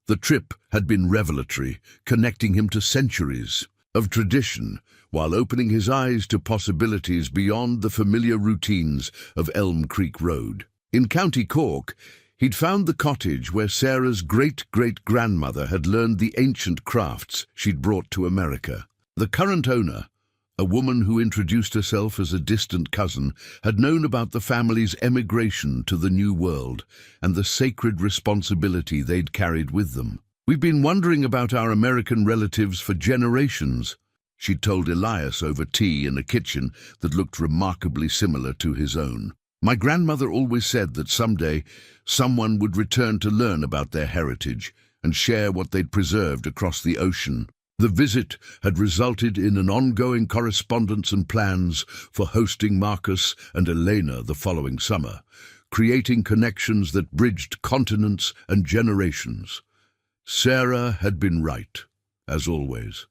The trip had been revelatory, connecting him to centuries of tradition, while opening his eyes to possibilities beyond the familiar routines of Elm Creek Road. In County Cork, he'd found the cottage where Sarah's great-great-grandmother had learned the ancient crafts she'd brought to America. The current owner, a woman who introduced herself as a distant cousin, had known about the family's emigration to the New World and the sacred responsibility they'd carried with them. "We've been wondering about our American relatives for generations," she told Elias over tea in a kitchen that looked remarkably similar to his own. "My grandmother always said that someday someone would return to learn about their heritage and share what they'd preserved across the ocean." The visit had resulted in an ongoing correspondence and plans for hosting Marcus and Elena the following summer, creating connections that bridged continents and generations. Sarah had been right, as always,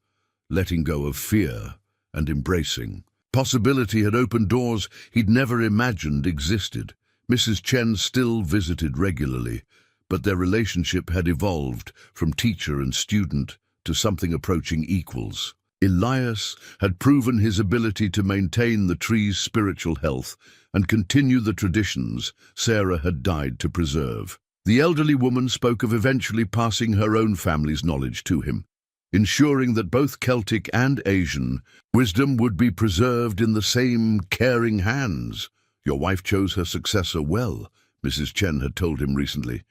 letting go of fear and embracing. Possibility had opened doors he'd never imagined existed, Mrs. Chen still visited regularly, but their relationship had evolved from teacher and student to something approaching equals. Elias had proven his ability to maintain the tree's spiritual health and continue the traditions Sarah had died to preserve. The elderly woman spoke of eventually passing her own family's knowledge to him, ensuring that both Celtic and Asian wisdom would be preserved in the same caring hands. "Your wife chose her successor well," Mrs. Chen had told him recently.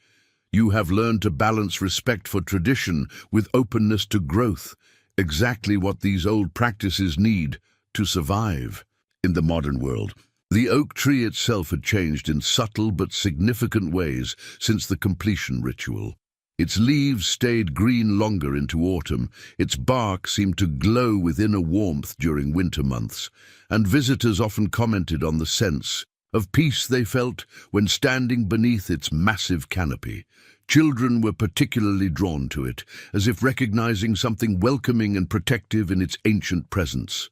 "You have learned to balance respect for tradition with openness to growth, exactly what these old practices need to survive." In the modern world, the oak tree itself had changed in subtle but significant ways since the completion ritual. Its leaves stayed green longer into autumn, its bark seemed to glow with inner warmth during winter months, and visitors often commented on the sense of peace they felt when standing beneath its massive canopy. Children were particularly drawn to it, as if recognizing something welcoming and protective in its ancient presence.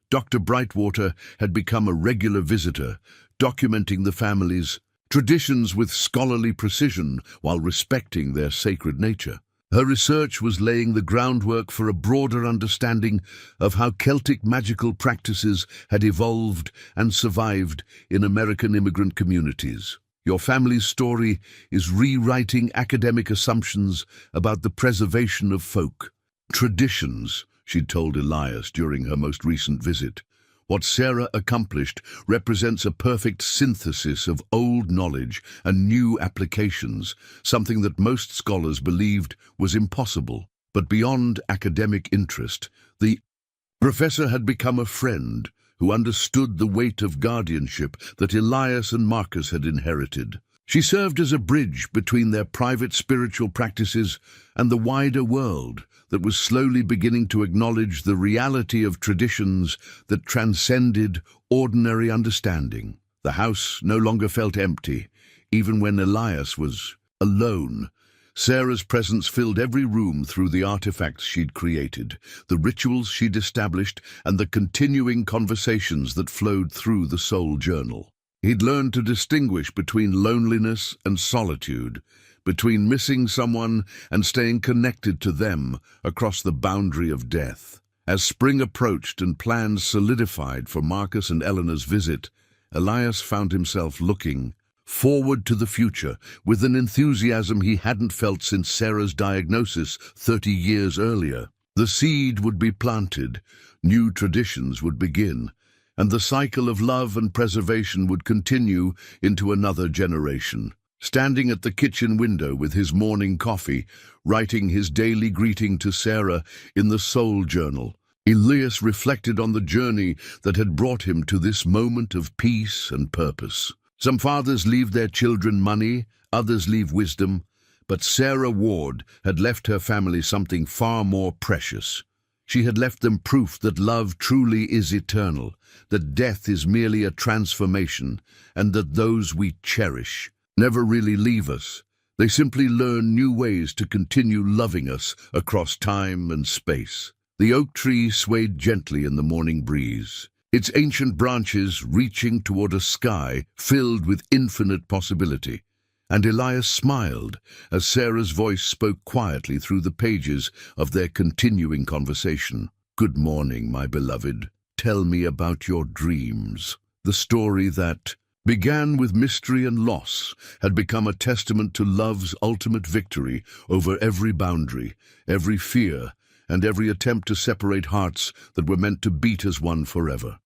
Dr. Brightwater had become a regular visitor, documenting the family's traditions with scholarly precision while respecting their sacred nature. Her research was laying the groundwork for a broader understanding of how Celtic magical practices had evolved and survived in American immigrant communities. "Your family's story is rewriting academic assumptions about the preservation of folk traditions," she'd told Elias during her most recent visit. "What Sarah accomplished represents a perfect synthesis of old knowledge and new applications, something that most scholars believed was impossible." But beyond academic interest, the professor had become a friend who understood the weight of guardianship that Elias and Marcus had inherited. She served as a bridge between their private spiritual practices and the wider world that was slowly beginning to acknowledge the reality of traditions that transcended ordinary understanding. The house no longer felt empty, even when Elias was alone. Sarah's presence filled every room through the artifacts she'd created, the rituals she'd established, and the continuing conversations that flowed through the soul journal. He'd learned to distinguish between loneliness and solitude, between missing someone and staying connected to them across the boundary of death. As spring approached and plans solidified for Marcus and Eleanor's visit, Elias found himself looking forward to the future with an enthusiasm he hadn't felt since Sarah's diagnosis 30 years earlier. The seed would be planted, new traditions would begin, and the cycle of love and preservation would continue into another generation. Standing at the kitchen window with his morning coffee, writing his daily greeting to Sarah in the Soul Journal, Elias reflected on the journey that had brought him to this moment of peace and purpose. Some fathers leave their children money, others leave wisdom, but Sarah Ward had left her family something far more precious. She had left them proof that love truly is eternal, that death is merely a transformation, and that those we cherish never really leave us. They simply learn new ways to continue loving us across time and space. The oak tree swayed gently in the morning breeze, its ancient branches reaching toward a sky filled with infinite possibility. And Elias smiled as Sarah's voice spoke quietly through the pages of their continuing conversation. "Good morning, my beloved. Tell me about your dreams." The story that began with mystery and loss had become a testament to love's ultimate victory over every boundary, every fear, and every attempt to separate hearts that were meant to beat as one forever.